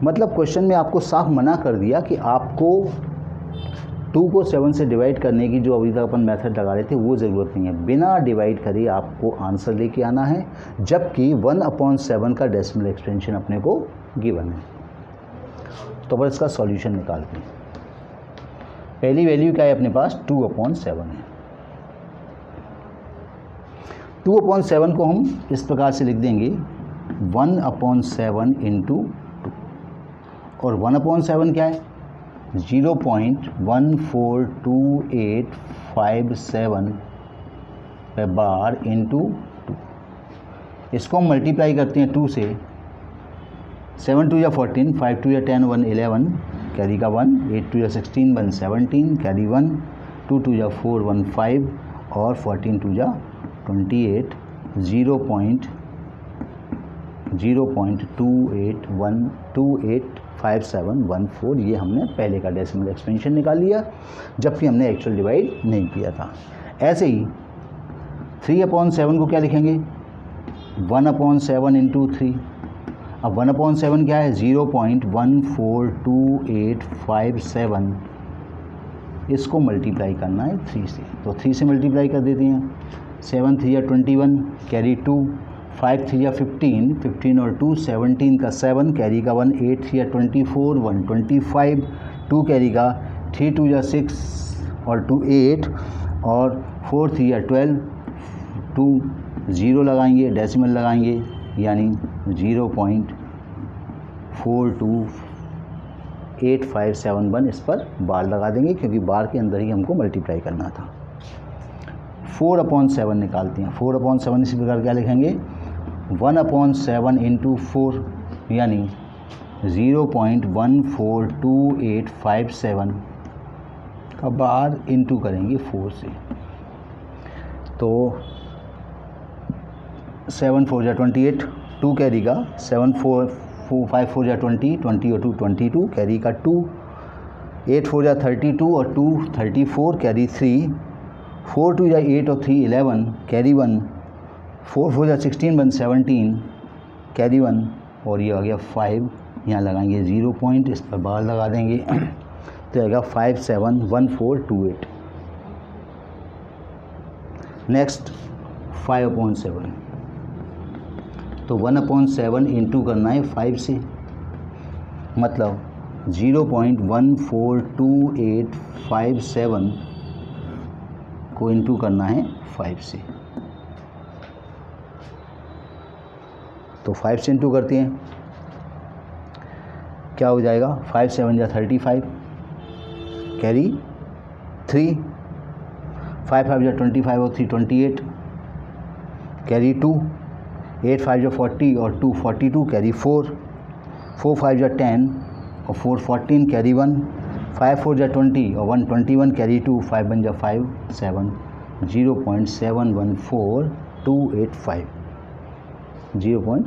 मतलब क्वेश्चन में आपको साफ मना कर दिया कि आपको 2 को 7 से डिवाइड करने की जो अभी तक अपन मेथड लगा रहे थे वो ज़रूरत नहीं है। बिना डिवाइड करे आपको आंसर लेके आना है, जबकि 1/7 का डेसिमल एक्सपेंशन अपने को गिवन है। तो बस इसका सॉल्यूशन निकालते हैं। पहली वैल्यू क्या है अपने पास? 2/7 है। 2/7 को हम इस प्रकार से लिख देंगे 1/7 इंटू 2, और 1/7 क्या है? 0.142857 बार इंटू 2। इसको हम मल्टीप्लाई करते हैं 2 से। 7 2 या 14, 5 2 या 10, 1 11, कैरी का 1, 8 2 या 16, 1 17, कैरी 1, 2 2 या 4, 1 5, और 14 2 या 28, 0.285714। ये हमने पहले का डेसिमल एक्सपेंशन निकाल लिया, जबकि हमने एक्चुअल डिवाइड नहीं किया था। ऐसे ही 3/7 को क्या लिखेंगे? 1/7 इंटू 3। अब 1/7 क्या है? 0.142857। इसको मल्टीप्लाई करना है 3 से, तो 3 से मल्टीप्लाई कर देते हैं। 7 3 या 21, कैरी 2, 5 3 या 15, 15 और 2 17 का 7, कैरी का 1, 8 3 या 24, 1 25, 2 कैरी का, 3 2 या 6 और 2 8, और 4 3 या 12, 2 0 लगाएंगे, डेसिमल लगाएंगे, यानी 0.428571। इस पर बार लगा देंगे क्योंकि बार के अंदर ही हमको मल्टीप्लाई करना था। 4/7 निकालते हैं। 4/7 इसी प्रकार क्या लिखेंगे? 1/7 इंटू 4, यानी 0.142857 का बार इंटू करेंगे 4 से, तो 7 4 या 28, 2 कैरी का, 7 4 5 4 या 20, 20 और 2 22, कैरी का 2, 8 4 या 32 और 2 34, कैरी 3, 4 2 या 8 और 3 11, कैरी 1, 4 4 या 16 1 17, कैरी 1, और ये आ गया 5। यहाँ लगाएंगे 0 पॉइंट, इस पर बार लगा देंगे, तो आएगा 571428। नेक्स्ट 5/7, तो 1/7 इंटू करना है 5 से, मतलब 0.142857 को इंटू करना है 5 से। तो 5 से इंटू करते हैं, क्या हो जाएगा? 5 7 या 35, कैरी 3, 5 5 या 25 और 3 28, कैरी 2, 8 5 या 40 और 2 42, कैरी 4, 4 5 या 10 और 4 14, कैरी 1, 5 4 या 20 और 1 21, कैरी 2, 5 1 या 5 7, 0.714285 0.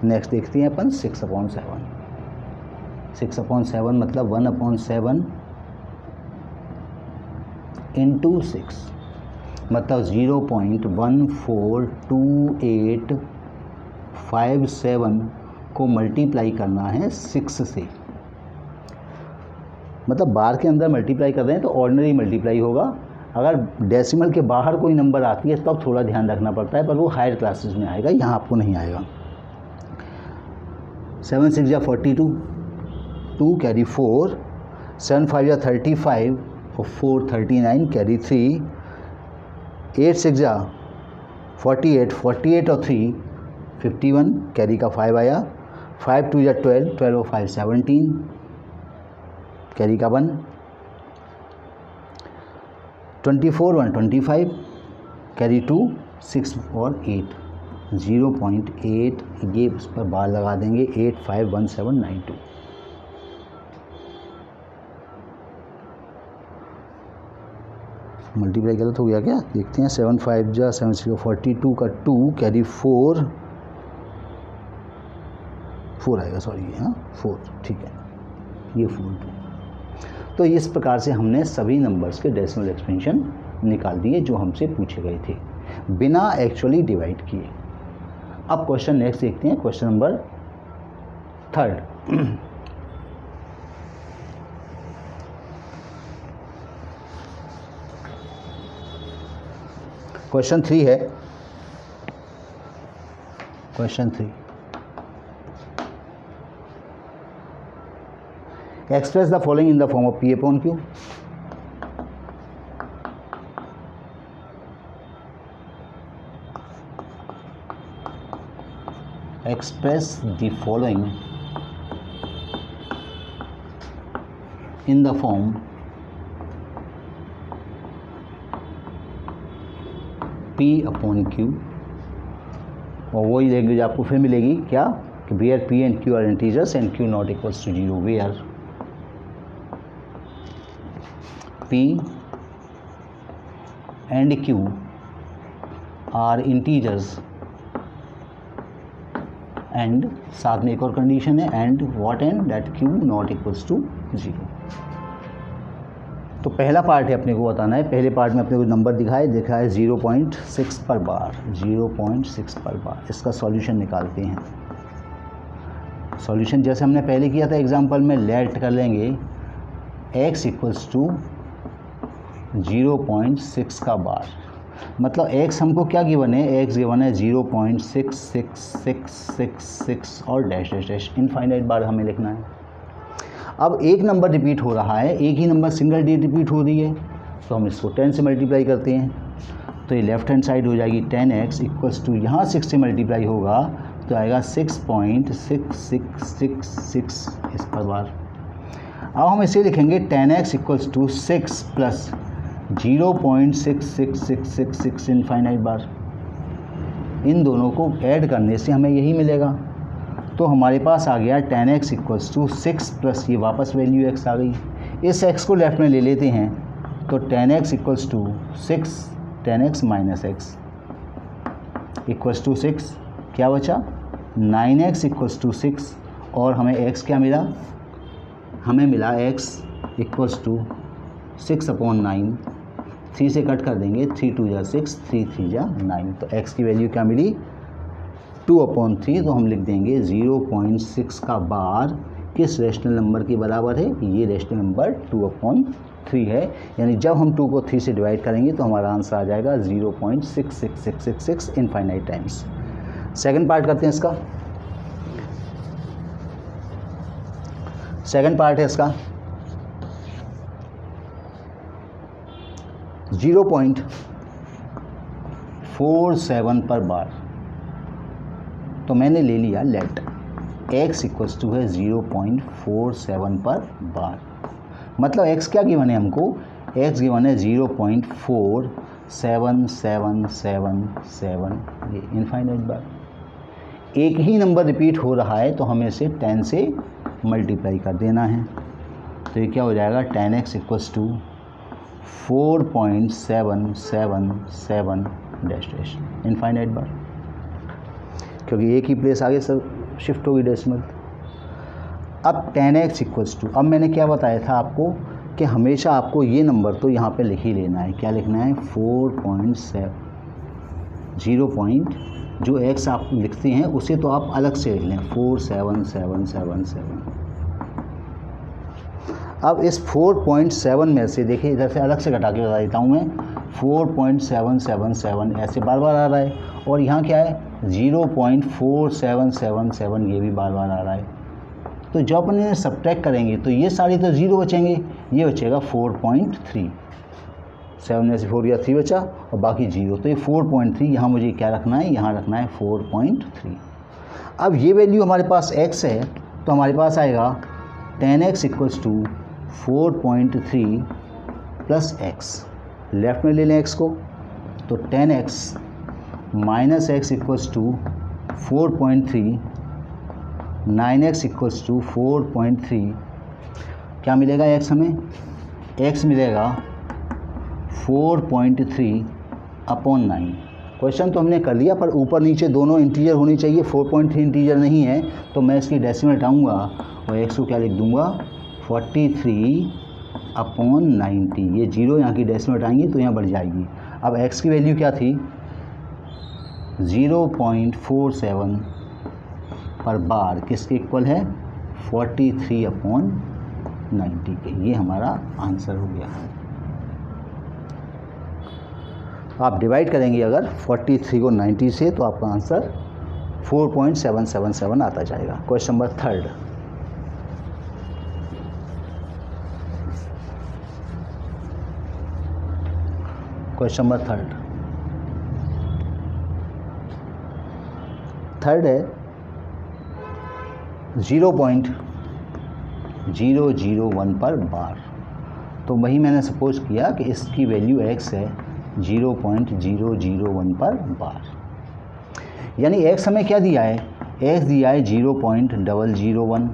नेक्स्ट देखते हैं अपन 6/7। 6/7 मतलब 1/7 इंटू 6। मतलब 0.142857 को मल्टीप्लाई करना है 6 से। मतलब बार के अंदर मल्टीप्लाई कर रहे हैं तो ऑर्डिनरी मल्टीप्लाई होगा। अगर डेसिमल के बाहर कोई नंबर आती है तब थोड़ा ध्यान रखना पड़ता है, पर वो हायर क्लासेस में आएगा, यहाँ आपको नहीं आएगा। 7 6 जा 42, 2 कैरी 4, 7 5 जा 35 और 4 39 कैरी 3, 8 6 जा 48, 48 और 3 51 कैरी का 5 आया, 5 2 जा 12, 12 और 5 17 कैरी का 1, 24 1 25 कैरी 2 6 और 8, 0.8 ये उस पर बार लगा देंगे, 851792। मल्टीप्लाई गलत हो गया क्या, देखते हैं। 7 5 जा 7 6 42 का 2 कैरी 4 आएगा, सॉरी हाँ 4, ठीक है, ये 4 2। तो इस प्रकार से हमने सभी नंबर्स के डेसिमल एक्सपेंशन निकाल दिए जो हमसे पूछे गए थे बिना एक्चुअली डिवाइड किए। अब क्वेश्चन नेक्स्ट देखते हैं, क्वेश्चन नंबर 3। क्वेश्चन 3 है, question 3, express the following in the form of P upon Q। Express the following in the form P upon Q, और वही लैंग्वेज आपको फिर मिलेगी क्या कि where P and Q are integers and Q not equals to 0, where P and Q are integers and साथ में एक और कंडीशन है and what and that Q not equals to 0। तो पहला पार्ट है अपने को बताना है। पहले पार्ट में अपने को नंबर दिखा है 0.6 पर बार, 0.6 पर बार। इसका सॉल्यूशन निकालते हैं। सॉल्यूशन जैसे हमने पहले किया था एग्जांपल में, लेट कर लेंगे x इक्वल्स टू 0.6 का बार, मतलब x हमको क्या गिवन है, x गिवन है 0.66666 और डैश डैश डैश, इनफाइनाइट बार हमें लिखना है। अब एक नंबर रिपीट हो रहा है, एक ही नंबर सिंगल डी रिपीट हो रही है, तो हम इसको 10 से मल्टीप्लाई करते हैं, तो ये लेफ्ट हैंड साइड हो जाएगी 10x इक्वल्स टू, यहाँ 6 से मल्टीप्लाई होगा तो आएगा 6.6666 इस पर बार। अब हम इसे लिखेंगे 10x equals to 6 plus 0.66666 infinite बार। इन दोनों को ऐड करने से हमें यही मिलेगा। तो हमारे पास आ गया 10x इक्वल्स टू 6 प्लस ये वापस वैल्यू x आ गई। इस x को लेफ्ट में ले लेते हैं तो 10x equals to 6, 10x minus x equals to 6, क्या बचा 9x इक्वल्स टू 6, और हमें x क्या मिला, हमें मिला x इक्वल्स टू 6/9, 3 से कट कर देंगे, 3 2 जा 6, 3 3 जा 9, तो x की वैल्यू क्या मिली 2/3। तो हम लिख देंगे 0.6 का बार किस रेशनल नंबर के बराबर है, ये रेशनल नंबर 2/3 है। यानी जब हम 2 को 3 से डिवाइड करेंगे तो हमारा आंसर आ जाएगा 0.66666 इनफाइनाइट टाइम्स। सेकंड पार्ट करते हैं इसका। सेकंड पार्ट है इसका 0.47 पर बार। तो मैंने ले लिया लेट x इक्वल्स टू है 0.47 पर बार, मतलब x क्या गिवन है हमको, x गिवन है 0.477777, ये इनफाइनाइट बार। एक ही नंबर रिपीट हो रहा है तो हमें इसे 10 से मल्टीप्लाई कर देना है, तो ये क्या हो जाएगा 10x equals to 4.777 dash dash infinite बार, क्योंकि एक ही प्लेस आगे सब शिफ्ट होगी डेसिमल। अब 10x इक्वल्स टू, अब मैंने क्या बताया था आपको कि हमेशा आपको ये नंबर तो यहाँ पे लिख ही लेना है। क्या लिखना है? 4.7 जो x आप लिखते हैं उसे तो आप अलग से लिख लें 47777। अब इस 4.7 में से देखिए, इधर से अलग से घटा के बता देता हूँ मैं। 4.777 ऐसे बार बार आ रहा है, और यहाँ क्या है 0.4777, ये भी बार बार आ रहा है। तो जब अपन इन्हें सब्ट्रैक्ट करेंगे तो ये सारी तो ज़ीरो बचेंगे, ये बचेगा 4.3। 7 में से 4 या 3 बचा और बाकी 0, तो ये 4.3 यहाँ मुझे क्या रखना है? यहाँ रखना है 4.3। अब ये वैल्यू हमारे पास x है, तो हमारे पास आएगा 10x = 4.3 प्लस x। लेफ्ट में ले लें x को, तो 10x माइनस x = 4.3, 9x = 4.3। क्या मिलेगा x हमें? x मिलेगा 4.3/9। क्वेश्चन तो हमने कर लिया, पर ऊपर नीचे दोनों इंटीजर होनी चाहिए। 4.3 इंटीजर नहीं है तो मैं इसकी डेसिमल हटाऊँगा और x को क्या लिख दूँगा? 43/90। ये 0 यहाँ की डेसिमल हटाएंगे तो यहाँ बढ़ जाएगी। अब x की वैल्यू क्या थी? 0.47 पर बार किसके इक्वल है? 43/90 के। ये हमारा आंसर हो गया। आप डिवाइड करेंगे अगर 43 को 90 से, तो आपका आंसर 4.777 आता जाएगा। Question number 3। क्वेश्चन नंबर 3 है 0.001 पर बार। तो वही मैंने सपोज किया कि इसकी वैल्यू x है 0.001 पर बार। यानी x हमें क्या दिया है? x दिया है 0.001,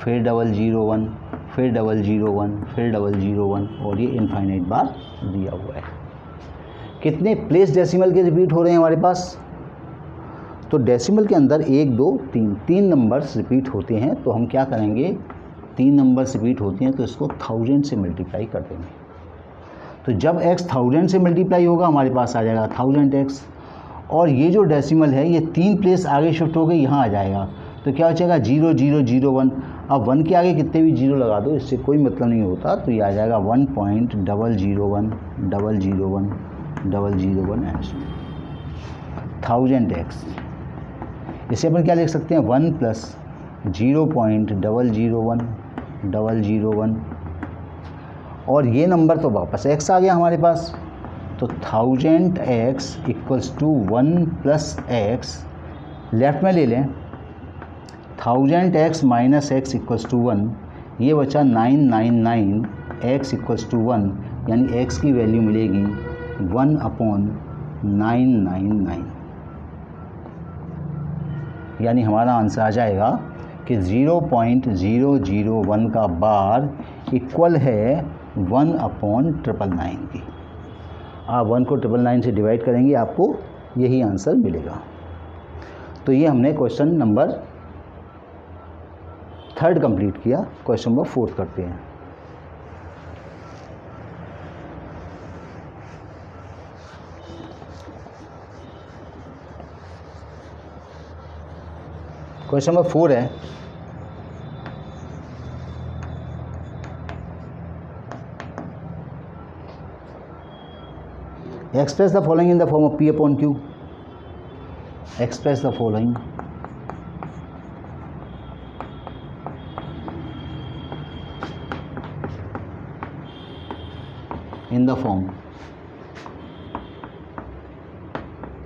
फिर 001, फिर 001, फिर 001, और ये इनफाइनाइट बार दिया हुआ है। कितने प्लेस डेसिमल के रिपीट हो रहे हैं हमारे पास? तो डेसिमल के अंदर 1 2 3 नंबर्स रिपीट होते हैं। तो हम क्या करेंगे? 3 नंबर्स रिपीट होते हैं तो इसको 1000 से मल्टीप्लाई कर देंगे। तो जब x 1000 से मल्टीप्लाई होगा हमारे पास आ जाएगा 1000x, और ये जो डेसिमल है ये 3 प्लेस आगे शिफ्ट हो गई, यहाँ आ जाएगा। तो क्या बचेगा? 0001। अब 1 के आगे कितने भी 0 लगा दो, इससे कोई मतलब नहीं होता। तो ये आ जाएगा 1.001 001 001 एंड 1000x। इसे अपन क्या लिख सकते हैं? 1 + 0.001 001, और ये नंबर तो वापस x आ गया हमारे पास। तो 1000x = 1 + x। लेफ्ट में ले लें, 1000x - x = 1, ये बचा 999, x = 1, यानी x की वैल्यू मिलेगी 1/999। यानी हमारा आंसर आ जाएगा कि 0.001 का बार इक्वल है 1/999 की। आप 1 को 999 से डिवाइड करेंगे, आपको यही आंसर मिलेगा। तो ये हमने क्वेश्चन नंबर 3 कंप्लीट किया। क्वेश्चन नंबर 4 करते हैं। क्वेश्चन नंबर 4 है express the following in the form of P/Q. Express the following in the form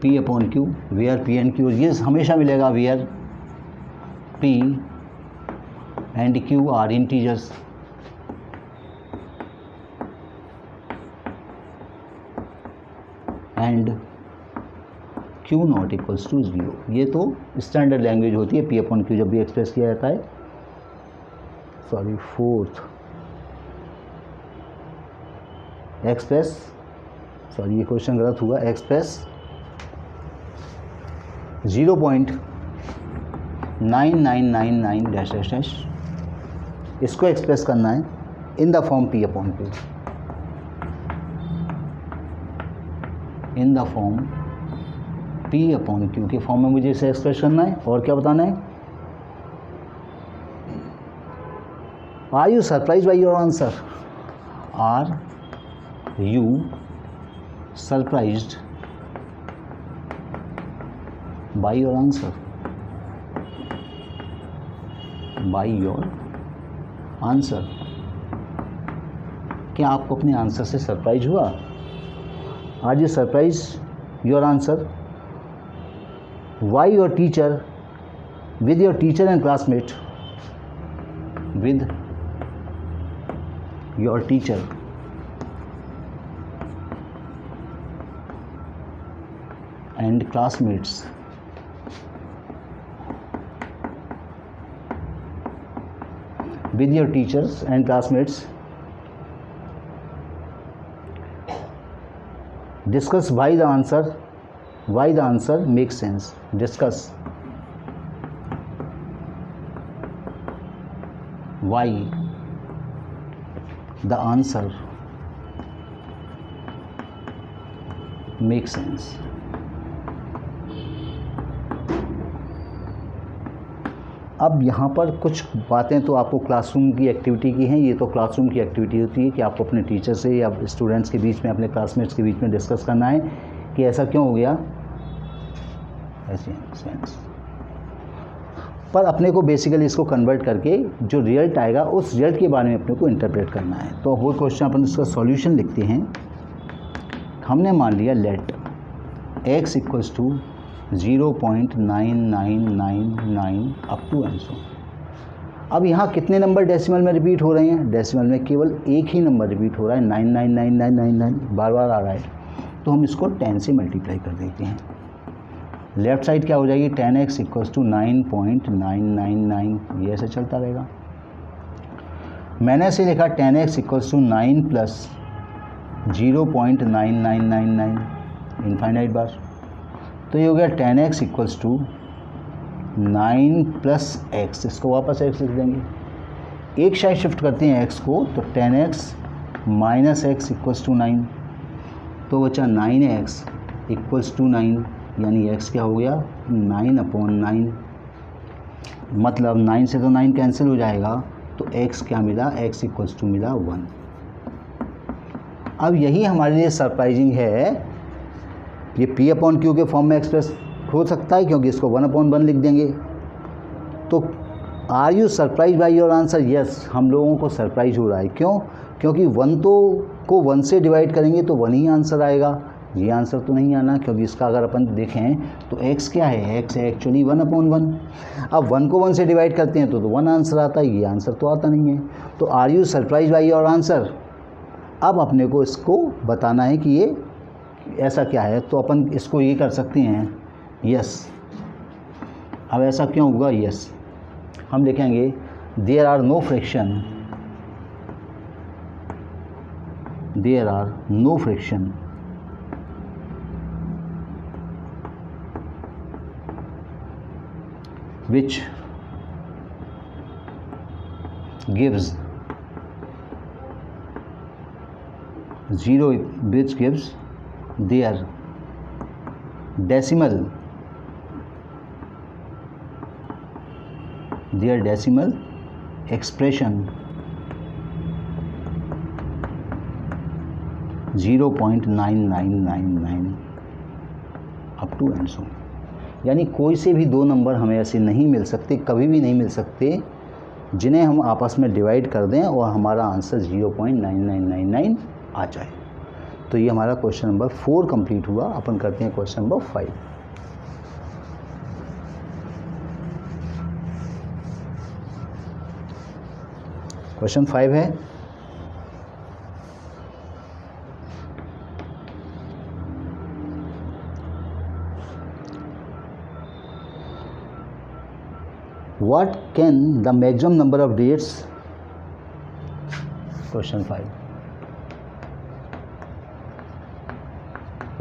P/Q, where P and Q, ये हमेशा मिलेगा where P and Q are integers and Q not equals to 0। ये तो standard language होती है P/Q जब भी express किया जाता है। फोर्थ एक्सप्रेस, ये क्वेश्चन गलत हुआ। एक्सप्रेस 0.9999 डैश डैश डैश, इसको एक्सप्रेस करना है इन the form P upon Q, in the form P upon Q के फॉर्म में मुझे इसे एक्सप्रेस करना है। और क्या बताना है? Are you surprise by your answer? Are you surprised by your answer? By your answer, क्या आपको अपने आंसर से सरप्राइज हुआ? Are you surprise your answer? Why your teacher, with your teacher and classmate, with your teacher and classmates with your teachers and classmates discuss why the answer makes sense. Discuss why the answer makes sense. अब यहाँ पर कुछ बातें तो आपको classroom की activity की हैं। ये तो क्लासरूम की एक्टिविटी होती है कि आपको अपने टीचर से या स्टूडेंट्स के बीच में, अपने क्लासमेट्स के बीच में डिस्कस करना है कि ऐसा क्यों हो गया, ऐसे सेंस। पर अपने को बेसिकली इसको कन्वर्ट करके जो रिजल्ट आएगा उस रिजल्ट के बारे में अपने को इंटरप्रेट करना है। तो वो क्वेश्चन अपन इसका सॉल्यूशन लिखते हैं। हमने मान लिया let x equals to 0.9999 up to and so. अब यहाँ कितने नंबर डेसिमल में रिपीट हो रहे हैं? डेसिमल में केवल एक ही नंबर रिपीट हो रहा है, 999999 बार बार आ रहा है। तो हम इसको 10 से मल्टीप्लाई कर देते हैं। लेफ्ट साइड क्या हो जाएगी? 10x इक्वल्स टू 9.999, ये ऐसे चलता रहेगा। मैंने ऐसे लिखा 10x equals to 9 plus 0.9999 infinite बार। तो ये हो गया 10x equals to 9 plus x, इसको वापस x लिख देंगे। एक साइड शिफ्ट करते हैं x को, तो 10x minus x equals to 9, तो बचा 9x इक्वल्स टू 9, यानी x क्या हो गया 9/9। मतलब 9 से तो 9 कैंसिल हो जाएगा, तो x क्या मिला? x इक्वल्स टू मिला 1। अब यही हमारे लिए सरप्राइजिंग है। ये P अपॉन Q के फॉर्म में एक्सप्रेस हो सकता है क्योंकि इसको 1/1 लिख देंगे। तो are you surprise by your answer? Yes, हम लोगों को सरप्राइज हो रहा है। क्यों? क्योंकि 1 तो को 1 से डिवाइड करेंगे तो 1 ही आंसर आएगा। ये आंसर तो नहीं आना, क्योंकि इसका अगर अपन देखें तो x क्या है? x है एक्चुअली 1/1। अब 1 को 1 से डिवाइड करते हैं तो 1 आंसर आता है, ये आंसर तो आता नहीं है। तो are you surprise by your answer? अब अपने को इसको बताना है कि ये ऐसा क्या है, तो अपन इसको ये कर सकते हैं यस। अब ऐसा क्यों होगा यस? हम लिखेंगे there are no friction, there are no friction which gives 0, which gives their decimal expression 0.9999 up to and so. यानी कोई से भी दो नंबर हमें ऐसे नहीं मिल सकते, कभी भी नहीं मिल सकते, जिन्हें हम आपस में डिवाइड कर दें और हमारा आंसर 0.9999 आ जाए। तो ये हमारा क्वेश्चन नंबर 4 कंप्लीट हुआ। अपन करते हैं क्वेश्चन नंबर 5। क्वेश्चन 5 है what can the maximum number of digits, question 5,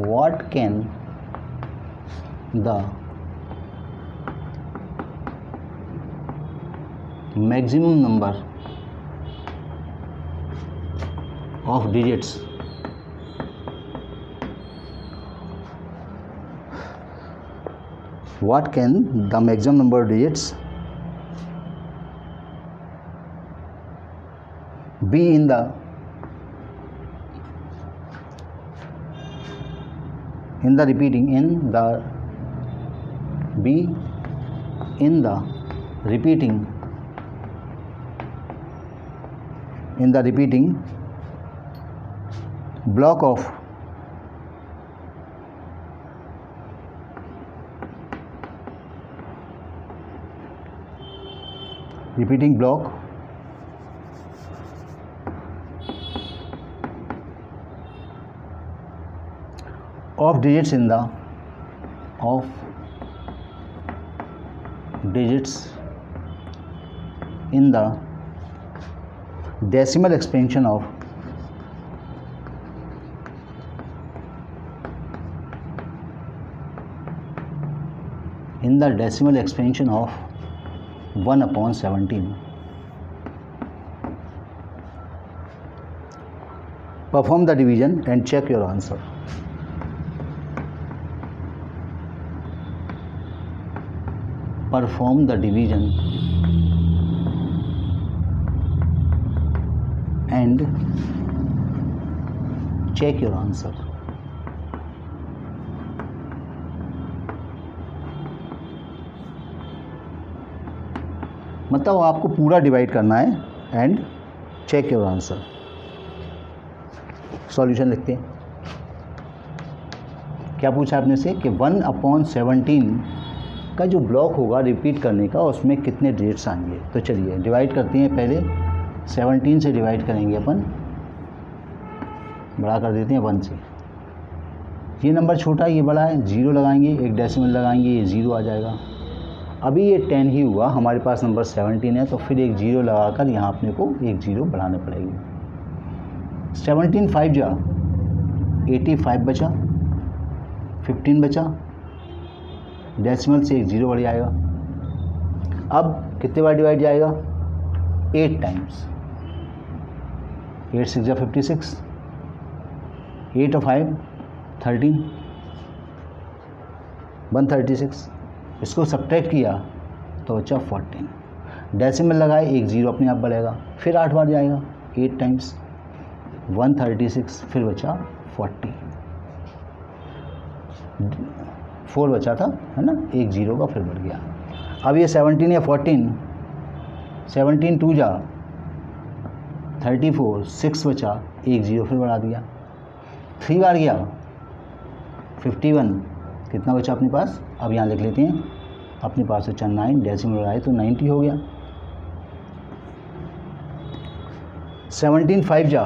what can the maximum number of digits what can the maximum number of digits be in the repeating block of of digits in the decimal expansion of in the decimal expansion of 1/17. Perform the division and check your answer. Perform the division and check your answer. मतलब आपको पूरा divide करना है and check your answer. Solution लिखते हैं. क्या पूछा आपने से कि 1/17 का जो ब्लॉक होगा रिपीट करने का उसमें कितने डिजिट्स आएंगे. तो चलिए डिवाइड करते हैं. पहले 17 से डिवाइड करेंगे अपन, बड़ा कर देते हैं 1 से. ये नंबर छोटा, ये बड़ा है, 0 लगाएंगे, एक डेसिमल लगाएंगे, ये 0 आ जाएगा. अभी ये 10 ही हुआ, हमारे पास नंबर 17 है, तो फिर एक 0 लगाकर यहाँ अपने को एक 0 बढ़ाना पड़ेगी. 17 5 जा 85 बचा, 15 बचा, डेसिमल से एक 0 बढ़ जाएगा. अब कितने बार डिवाइड जाएगा? 8 टाइम्स. 8 6 जा 56, 8 और 5 13, 136. इसको सब्ट्रैक्ट किया तो बचा 14. डेसिमल लगाए, एक 0 अपने आप बढ़ेगा. फिर 8 बार जाएगा, 8 टाइम्स 136, फिर बचा 40. 4 बचा था, है ना, एक 0 का फिर बढ़ गया. अब ये 17 या 14, 17 2 जा 34, 6 बचा, एक 0 फिर बढ़ा दिया. 3 बार गया 51, कितना बचा अपने पास? अब यहाँ लिख लेते हैं. अपने पास बचा 9, डेसिमल बढ़ाए तो 90 हो गया. 17 5 जा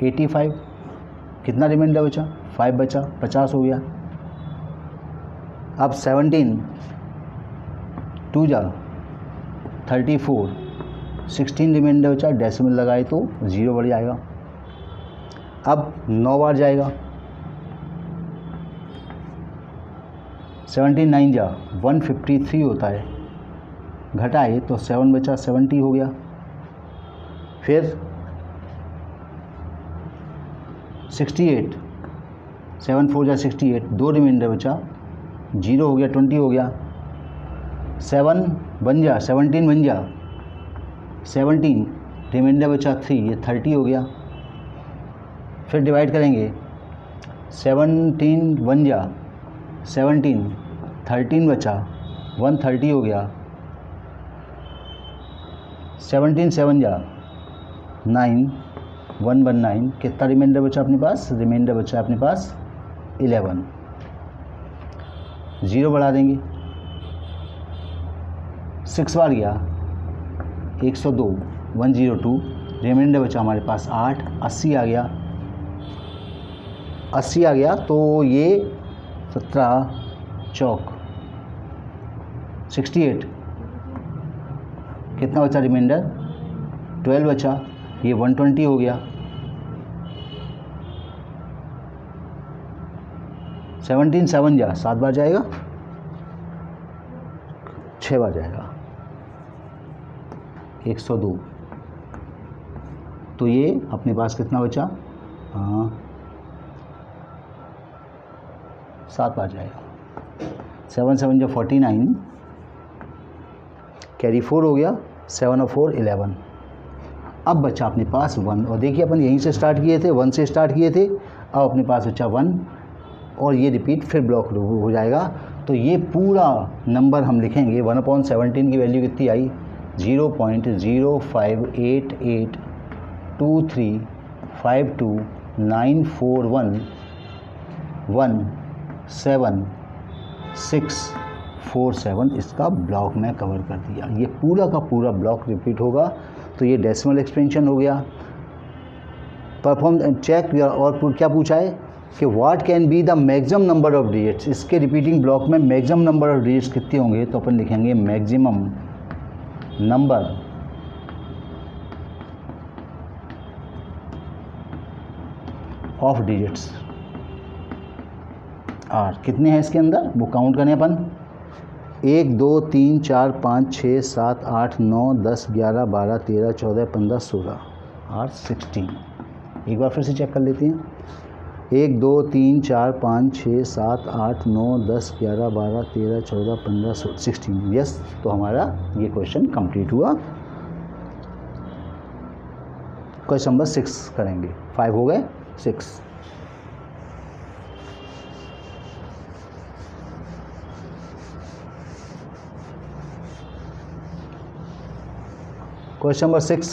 85, कितना रिमाइंडर बचा? 5 बचा, 50 हो गया. अब 17 2 जा 34, 16 रिमाइंडर बचा, डेसिमल लगाए तो 0 बढ़ जाएगा. अब 9 बार जाएगा. 17 9 जा 153 होता है, घटाए तो 7 बचा, 70 हो गया. फिर 68, 7 4 जा 68, 2 रिमाइंडर बचा, 0 हो गया, 20 हो गया. 7 बन जा 17 बन जा 17, रिमाइंडर बचा 3, ये 30 हो गया. फिर डिवाइड करेंगे. 17 बन जा 17, 13 बचा, 130 हो गया. 17 7 जा 9, 1 1 9, कितना रिमाइंडर बचा अपने पास? रिमाइंडर बचा अपने पास 11. 0 बढ़ा देंगे. 6 बार गया 102, 102, रिमाइंडर बचा हमारे पास 8, 80 आ गया. 80 आ गया तो ये 17 चौक 68, कितना बचा रिमाइंडर? 12 बचा, ये 120 हो गया. 17 7 जा 7 बार जाएगा, 6 बार जाएगा, 102. तो ये अपने पास कितना बचा, 7 बार जाएगा। 7 7 जो 49, कैरी 4 हो गया, 7 और 4 11। अब बचा अपने पास 1, और देखिए अपन यहीं से स्टार्ट किए थे, 1 से स्टार्ट किए थे, अब अपने पास बचा 1, और ये रिपीट फिर ब्लॉक हो जाएगा। तो ये पूरा नंबर हम लिखेंगे 1/17 की वैल्यू कितनी आई, 0.058823529417647 इसका ब्लॉक में कवर कर दिया। ये पूरा का पूरा ब्लॉक रिपीट होगा। तो ये डेसिमल एक्सपेंशन हो गया। परफॉर्म चेक, और क्या पूछा है कि what can be the maximum number of digits. इसके रिपीटिंग ब्लॉक में मैक्सिमम नंबर ऑफ डिजिट्स कितने होंगे, तो अपन लिखेंगे maximum number of digits are. कितने हैं इसके अंदर, वो काउंट करें अपन, 1 2 3 4 5 6 7 8 9 10 11 12 13 14 15 16 और 16। एक बार फिर से चेक कर लेते हैं, 1 2 3 4 5 6 7 8 9 10 11 12 13 14 15 16। यस, तो हमारा ये क्वेश्चन कंप्लीट हुआ। क्वेश्चन नंबर 6 करेंगे, 5 हो गए, 6। क्वेश्चन नंबर 6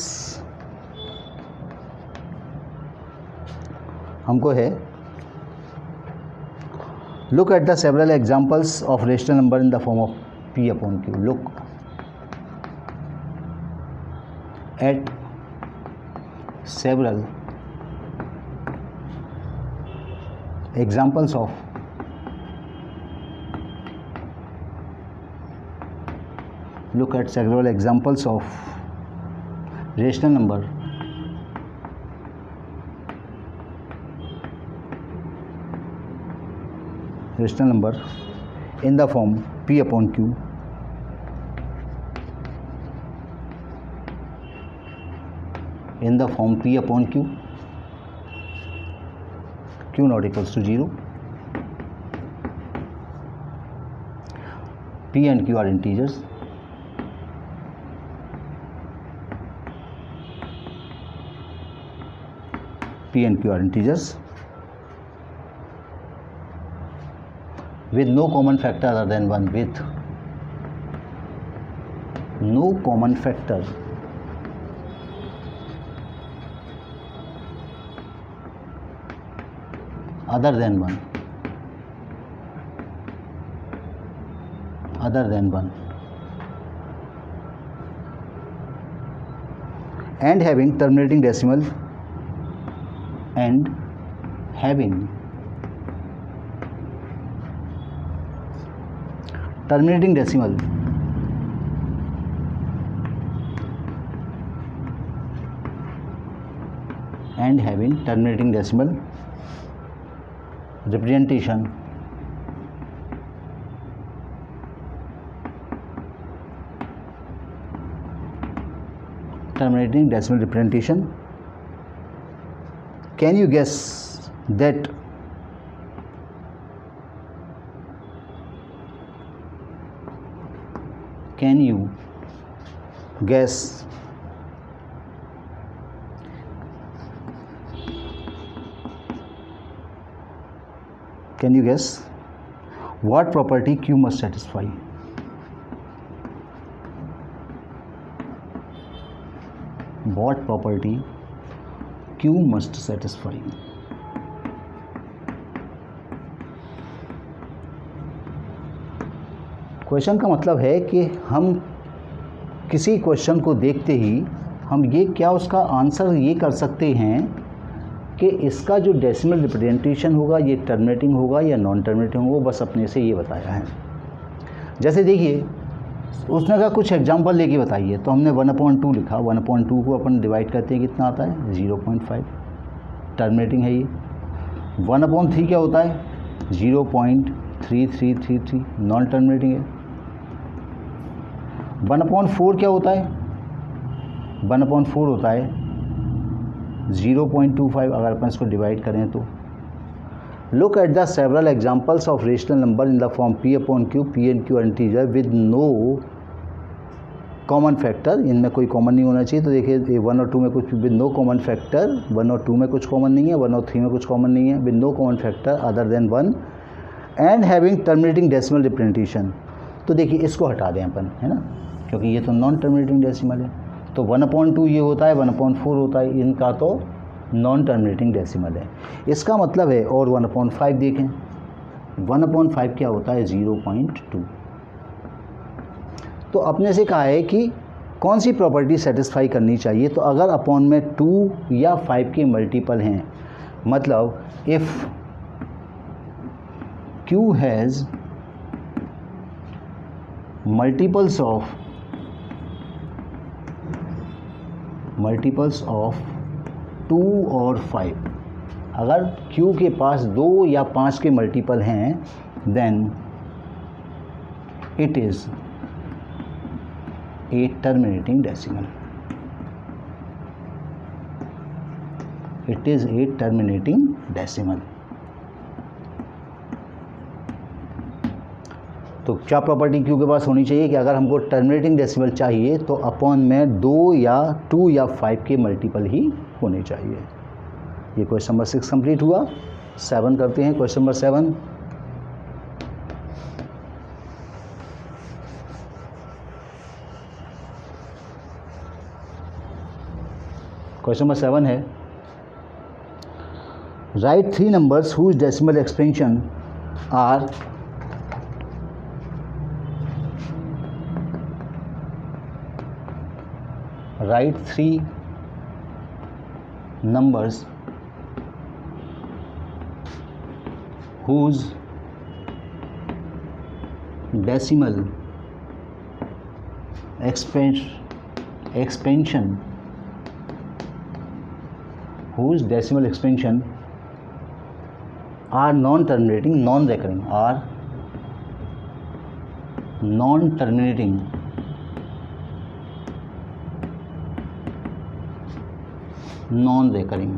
हमको है, look at the several examples of rational number in the form of P/Q। Look at several examples of rational number in the form P/Q Q not equals to 0, P and Q are integers, with no common factor other than 1, with no common factor other than 1, and having terminating decimal and having terminating decimal representation can you guess that what property Q must satisfy? What property Q must satisfy? Question का मतलब है कि हम किसी question को देखते ही हम ये क्या उसका आंसर ये कर सकते हैं कि इसका जो डेसिमल रिप्रेजेंटेशन होगा ये टर्मिनेटिंग होगा या नॉन टर्मिनेटिंग होगा, बस अपने से ये बताया है। जैसे देखिए उसने कहा कुछ एग्जांपल लेके बताइए, तो हमने 1/2 लिखा। 1/2 को अपन डिवाइड करते हैं, कितना आता है 0.5, टर्मिनेटिंग है ये। 1/3 क्या होता है 0.3333, नॉन टर्मिनेटिंग है। 1/4 क्या होता है 1/4 होता है 0.25 अगर अपन इसको डिवाइड करें तो। Look at the several examples of rational number in the form p/q, p and q integer with no common factor, इनमें कोई कॉमन नहीं होना चाहिए। तो देखिए 1 और 2 में कुछ विद नो कॉमन फैक्टर, 1 और 2 में कुछ कॉमन नहीं है, 1 और 3 में कुछ कॉमन नहीं है, with no common factor other than 1 and having terminating decimal representation. तो देखिए इसको हटा दें अपन, है ना, क्योंकि ये तो नॉन टर्मिनेटिंग डेसिमल है। तो 1/2 ये होता है, 1/4 होता है, इनका तो नॉन टर्मिनेटिंग डेसिमल है। इसका मतलब है, और 1/5 देखें, 1/5 क्या होता है, 0.2। तो अपने से कहा है कि कौन सी प्रॉपर्टी सेटिस्फाई करनी चाहिए। तो अगर अपॉन में 2 या 5 के मल्टीपल हैं, मतलब if Q has multiples of 2 और 5, अगर Q के पास 2 या 5 के मल्टीपल हैं, then it is a terminating decimal. It is a terminating decimal. तो क्या प्रॉपर्टी क्यू के पास होनी चाहिए कि अगर हमको टर्मिनेटिंग डेसिमल चाहिए तो अपॉन में 2 या 5 के मल्टीपल ही होने चाहिए। ये क्वेश्चन नंबर 6 कंप्लीट हुआ। 7 करते हैं, क्वेश्चन नंबर 7। क्वेश्चन नंबर 7 है, write 3 numbers whose decimal expansion are write 3 numbers whose decimal expansion are non-terminating, non-recurring, are non-terminating, non-recurring।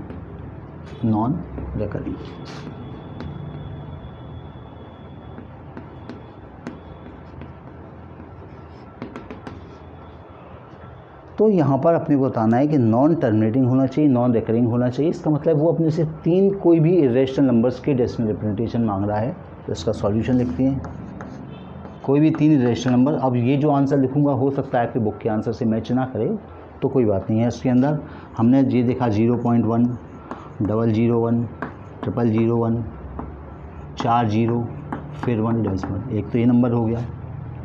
तो यहाँ पर अपने को बताना है कि नॉन टर्मिनेटिंग होना चाहिए, नॉन रिकरिंग होना चाहिए। इसका मतलब वो अपने से 3 कोई भी इरेशनल नंबर्स के डेसिमल रिप्रेजेंटेशन मांग रहा है। तो इसका सॉल्यूशन लिखते हैं, कोई भी 3 इरेशनल नंबर। अब ये जो आंसर लिखूंगा हो सकता है आपके बुक के आंसर से मैच ना करे, तो कोई बात नहीं है। इसके अंदर हमने ये देखा 0.1, 001, 0001, 4 0, फिर 1 डेसिमल। एक तो ये नंबर हो गया,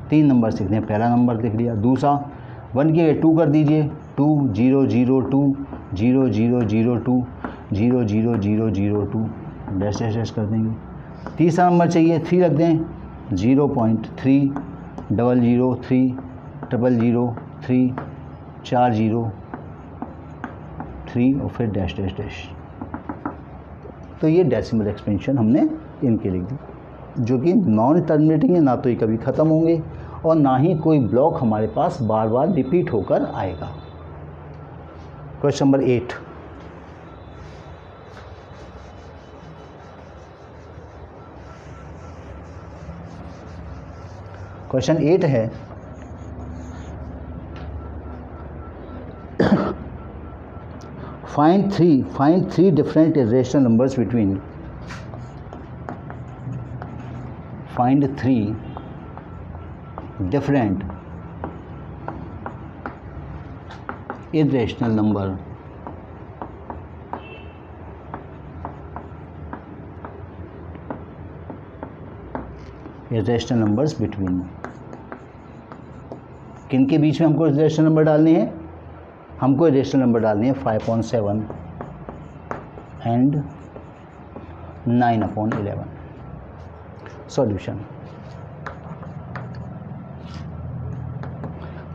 3 नंबर लिखते हैं। पहला नंबर लिख लिया, दूसरा 1 की 2 कर दीजिए, 2 0 0 2 0 0 0 2 0 0 0 0 2 डैश डैश डैश कर देंगे। तीसरा नंबर चाहिए, 3 रख दें, 0.3 00 3 000 3 4 0 3 और फिर डैश डैश डैश। तो ये डेसिमल एक्सपेंशन हमने इनके लिख दी, जो कि नॉन टर्मिनेटिंग है, ना तो ये कभी ख़त्म होंगे और ना ही कोई ब्लॉक हमारे पास बार बार रिपीट होकर आएगा। क्वेश्चन नंबर 8, क्वेश्चन 8 है, find three different irrational numbers between, find 3 different irrational number numbers between। किन के बीच में हमको इरेशनल नंबर डालने हैं? हमको इरेशनल नंबर डालने हैं 5/7 एंड 9/11। सॉल्यूशन,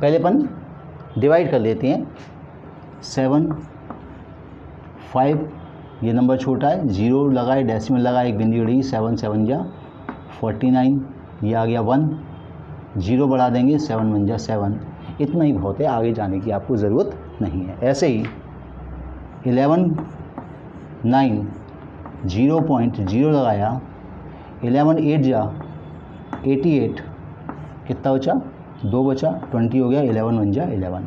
पहले अपन डिवाइड कर लेते हैं। 7 5, ये नंबर छोटा है, 0 लगाए, डेसिमल लगाए, एक बिंदु उड़ी, 7 7 जा 49, ये आ गया 1, 0 बढ़ा देंगे, 7 1 जा 7। इतना ही बहुत है, आगे जाने की आपको ज़रूरत नहीं है। ऐसे ही 11 9 0.0 लगाया, 11 8 जा 88, कितना बचा 2 बचा, 20 हो गया, 11 1 जा 11।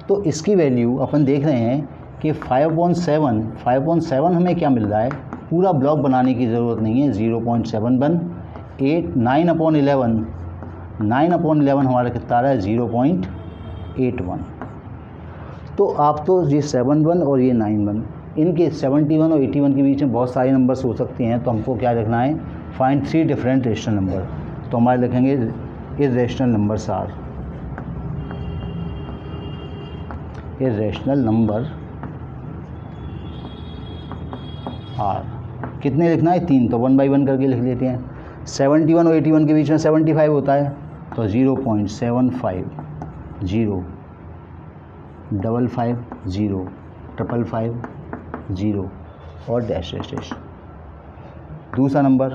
तो इसकी वैल्यू अपन देख रहे हैं कि 5.7 हमें क्या मिल रहा है, पूरा ब्लॉक बनाने की ज़रूरत नहीं है, 0.71 9/11 हमारा कितना आ रहा है 0.81। तो आप तो ये 71 और ये 91, इनके 71 और 81 के बीच में बहुत सारे नंबर्स हो सकते हैं, तो हमको क्या रखना है, फाइंड 3 डिफरेंट रेशनल नंबर। तो हमारे लिखेंगे irrational numbers are, irrational number are कितने लिखना है 3, तो 1 बाई 1 करके लिख लेते हैं। 71 और 81 के बीच में 75 होता है, तो 0.75 0 55 0 555 0 और डैश डैश डैश। दूसरा नंबर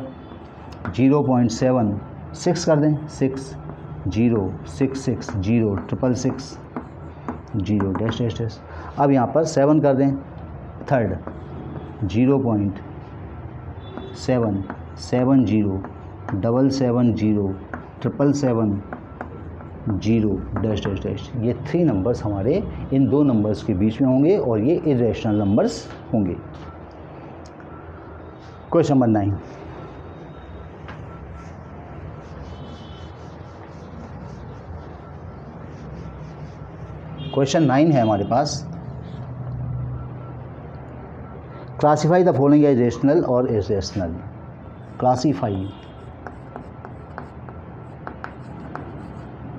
0.76 कर दें, 6 0 6 6 0 666 0 डैश डैश डैश। अब यहाँ पर 7 कर दें, थर्ड 0.7 7 0 770 777 0 डैश डैश डैश। ये 3 नंबर्स हमारे इन 2 नंबर्स के बीच में होंगे और ये इर्रेशनल नंबर्स होंगे। क्वेश्चन नंबर 9, क्वेश्चन 9 है हमारे पास, classify the following as rational और irrational.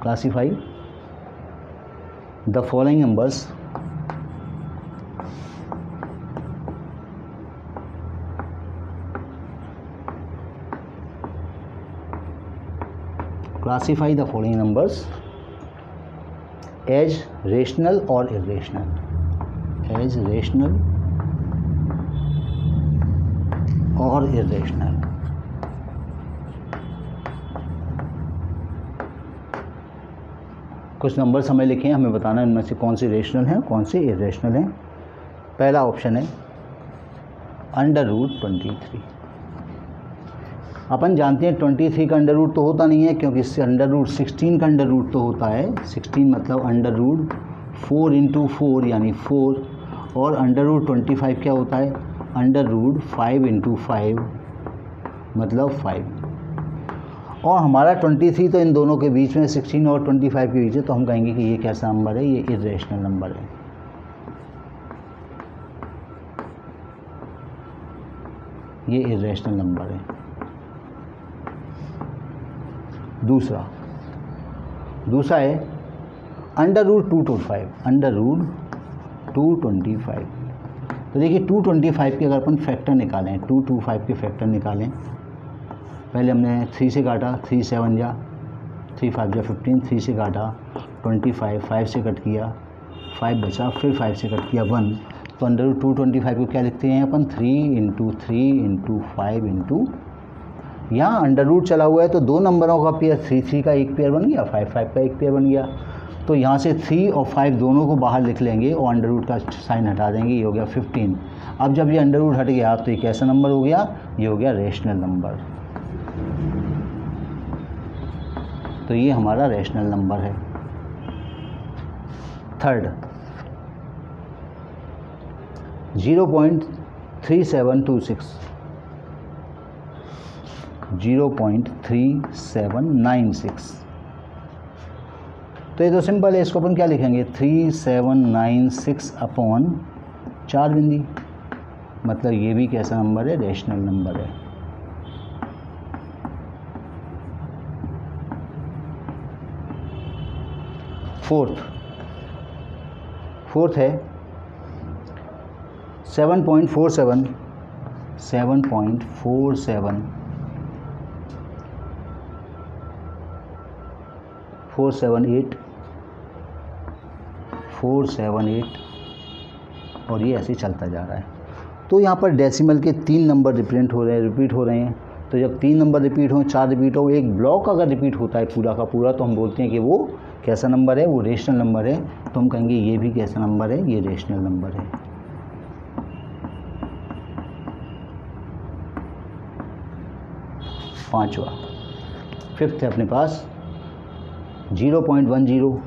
Classify the following numbers as rational और इर्रेशनल, एज रेशनल और इर्रेशनल। कुछ नंबर्स हमें लिखे हैं, हमें बताना है इनमें से कौन से रेशनल हैं कौन से इर्रेशनल हैं। पहला ऑप्शन है √23। अपन जानते हैं 23 का अंडर रूट तो होता नहीं है, क्योंकि इससे √16 का अंडर रूट तो होता है। 16 मतलब √4 × 4 यानी 4, और √25 क्या होता है, √5 × 5 मतलब 5। और हमारा 23 तो इन दोनों के बीच में, 16 और 25 के बीच है, तो हम कहेंगे कि ये कैसा नंबर है, ये इर्रेशनल नंबर है। ये इर्रेशनल नंबर है। दूसरा है √225, √225। तो देखिए 225 के अगर अपन फैक्टर निकालें, 225 के फैक्टर निकालें, पहले हमने 3 से काटा, 3 7 जा 3 5 जा 15, 3 से काटा 25, 5 से कट किया 5 बचा, फिर 5 से कट किया 1, तो √225 को क्या लिखते हैं अपन, 3 × 3 × 5 यहाँ अंडर रूट चला हुआ है तो 2 नंबरों का पेयर, 3 3 का एक पेयर बन गया, 5 5 का एक पेयर बन गया। तो यहाँ से 3 और 5 दोनों को बाहर लिख लेंगे और अंडर रूट का साइन हटा देंगे, ये हो गया 15। अब जब ये अंडर रूट हट गया तो ये कैसा नंबर हो गया, ये हो गया रेशनल नंबर। तो ये हमारा रेशनल नंबर है। थर्ड 0.3726, 0.3796। तो ये तो सिंपल है, इसको अपन क्या लिखेंगे, 3796 अपॉन 4 बिंदी, मतलब ये भी कैसा नंबर है, रेशनल नंबर है। फोर्थ है 7.47 478 और ये ऐसे चलता जा रहा है। तो यहाँ पर डेसिमल के 3 नंबर रिपीट हो रहे हैं। तो जब 3 नंबर रिपीट हों, 4 रिपीट हो, एक ब्लॉक अगर रिपीट होता है पूरा का पूरा, तो हम बोलते हैं कि वो कैसा नंबर है, वो रेशनल नंबर है। तो हम कहेंगे ये भी कैसा नंबर है, ये रेशनल नंबर है। पाँचवा। फिफ्थ है अपने पास 0.10,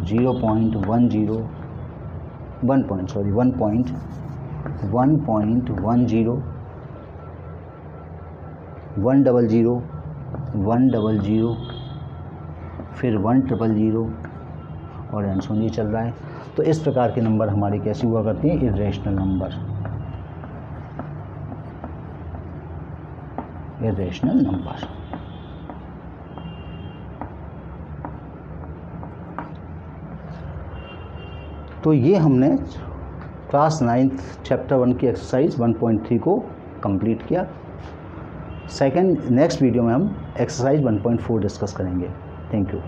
0.10, 1.10, 100, 100, फिर 100 और एंड सो ये चल रहा है। तो इस प्रकार के नंबर हमारे कैसे हुआ करते हैं, इर्रेशनल नंबर, इर्रेशनल नंबर। तो ये हमने क्लास 9th चैप्टर 1 की एक्सरसाइज 1.3 को कंप्लीट किया। नेक्स्ट वीडियो में हम एक्सरसाइज 1.4 डिस्कस करेंगे। Thank you.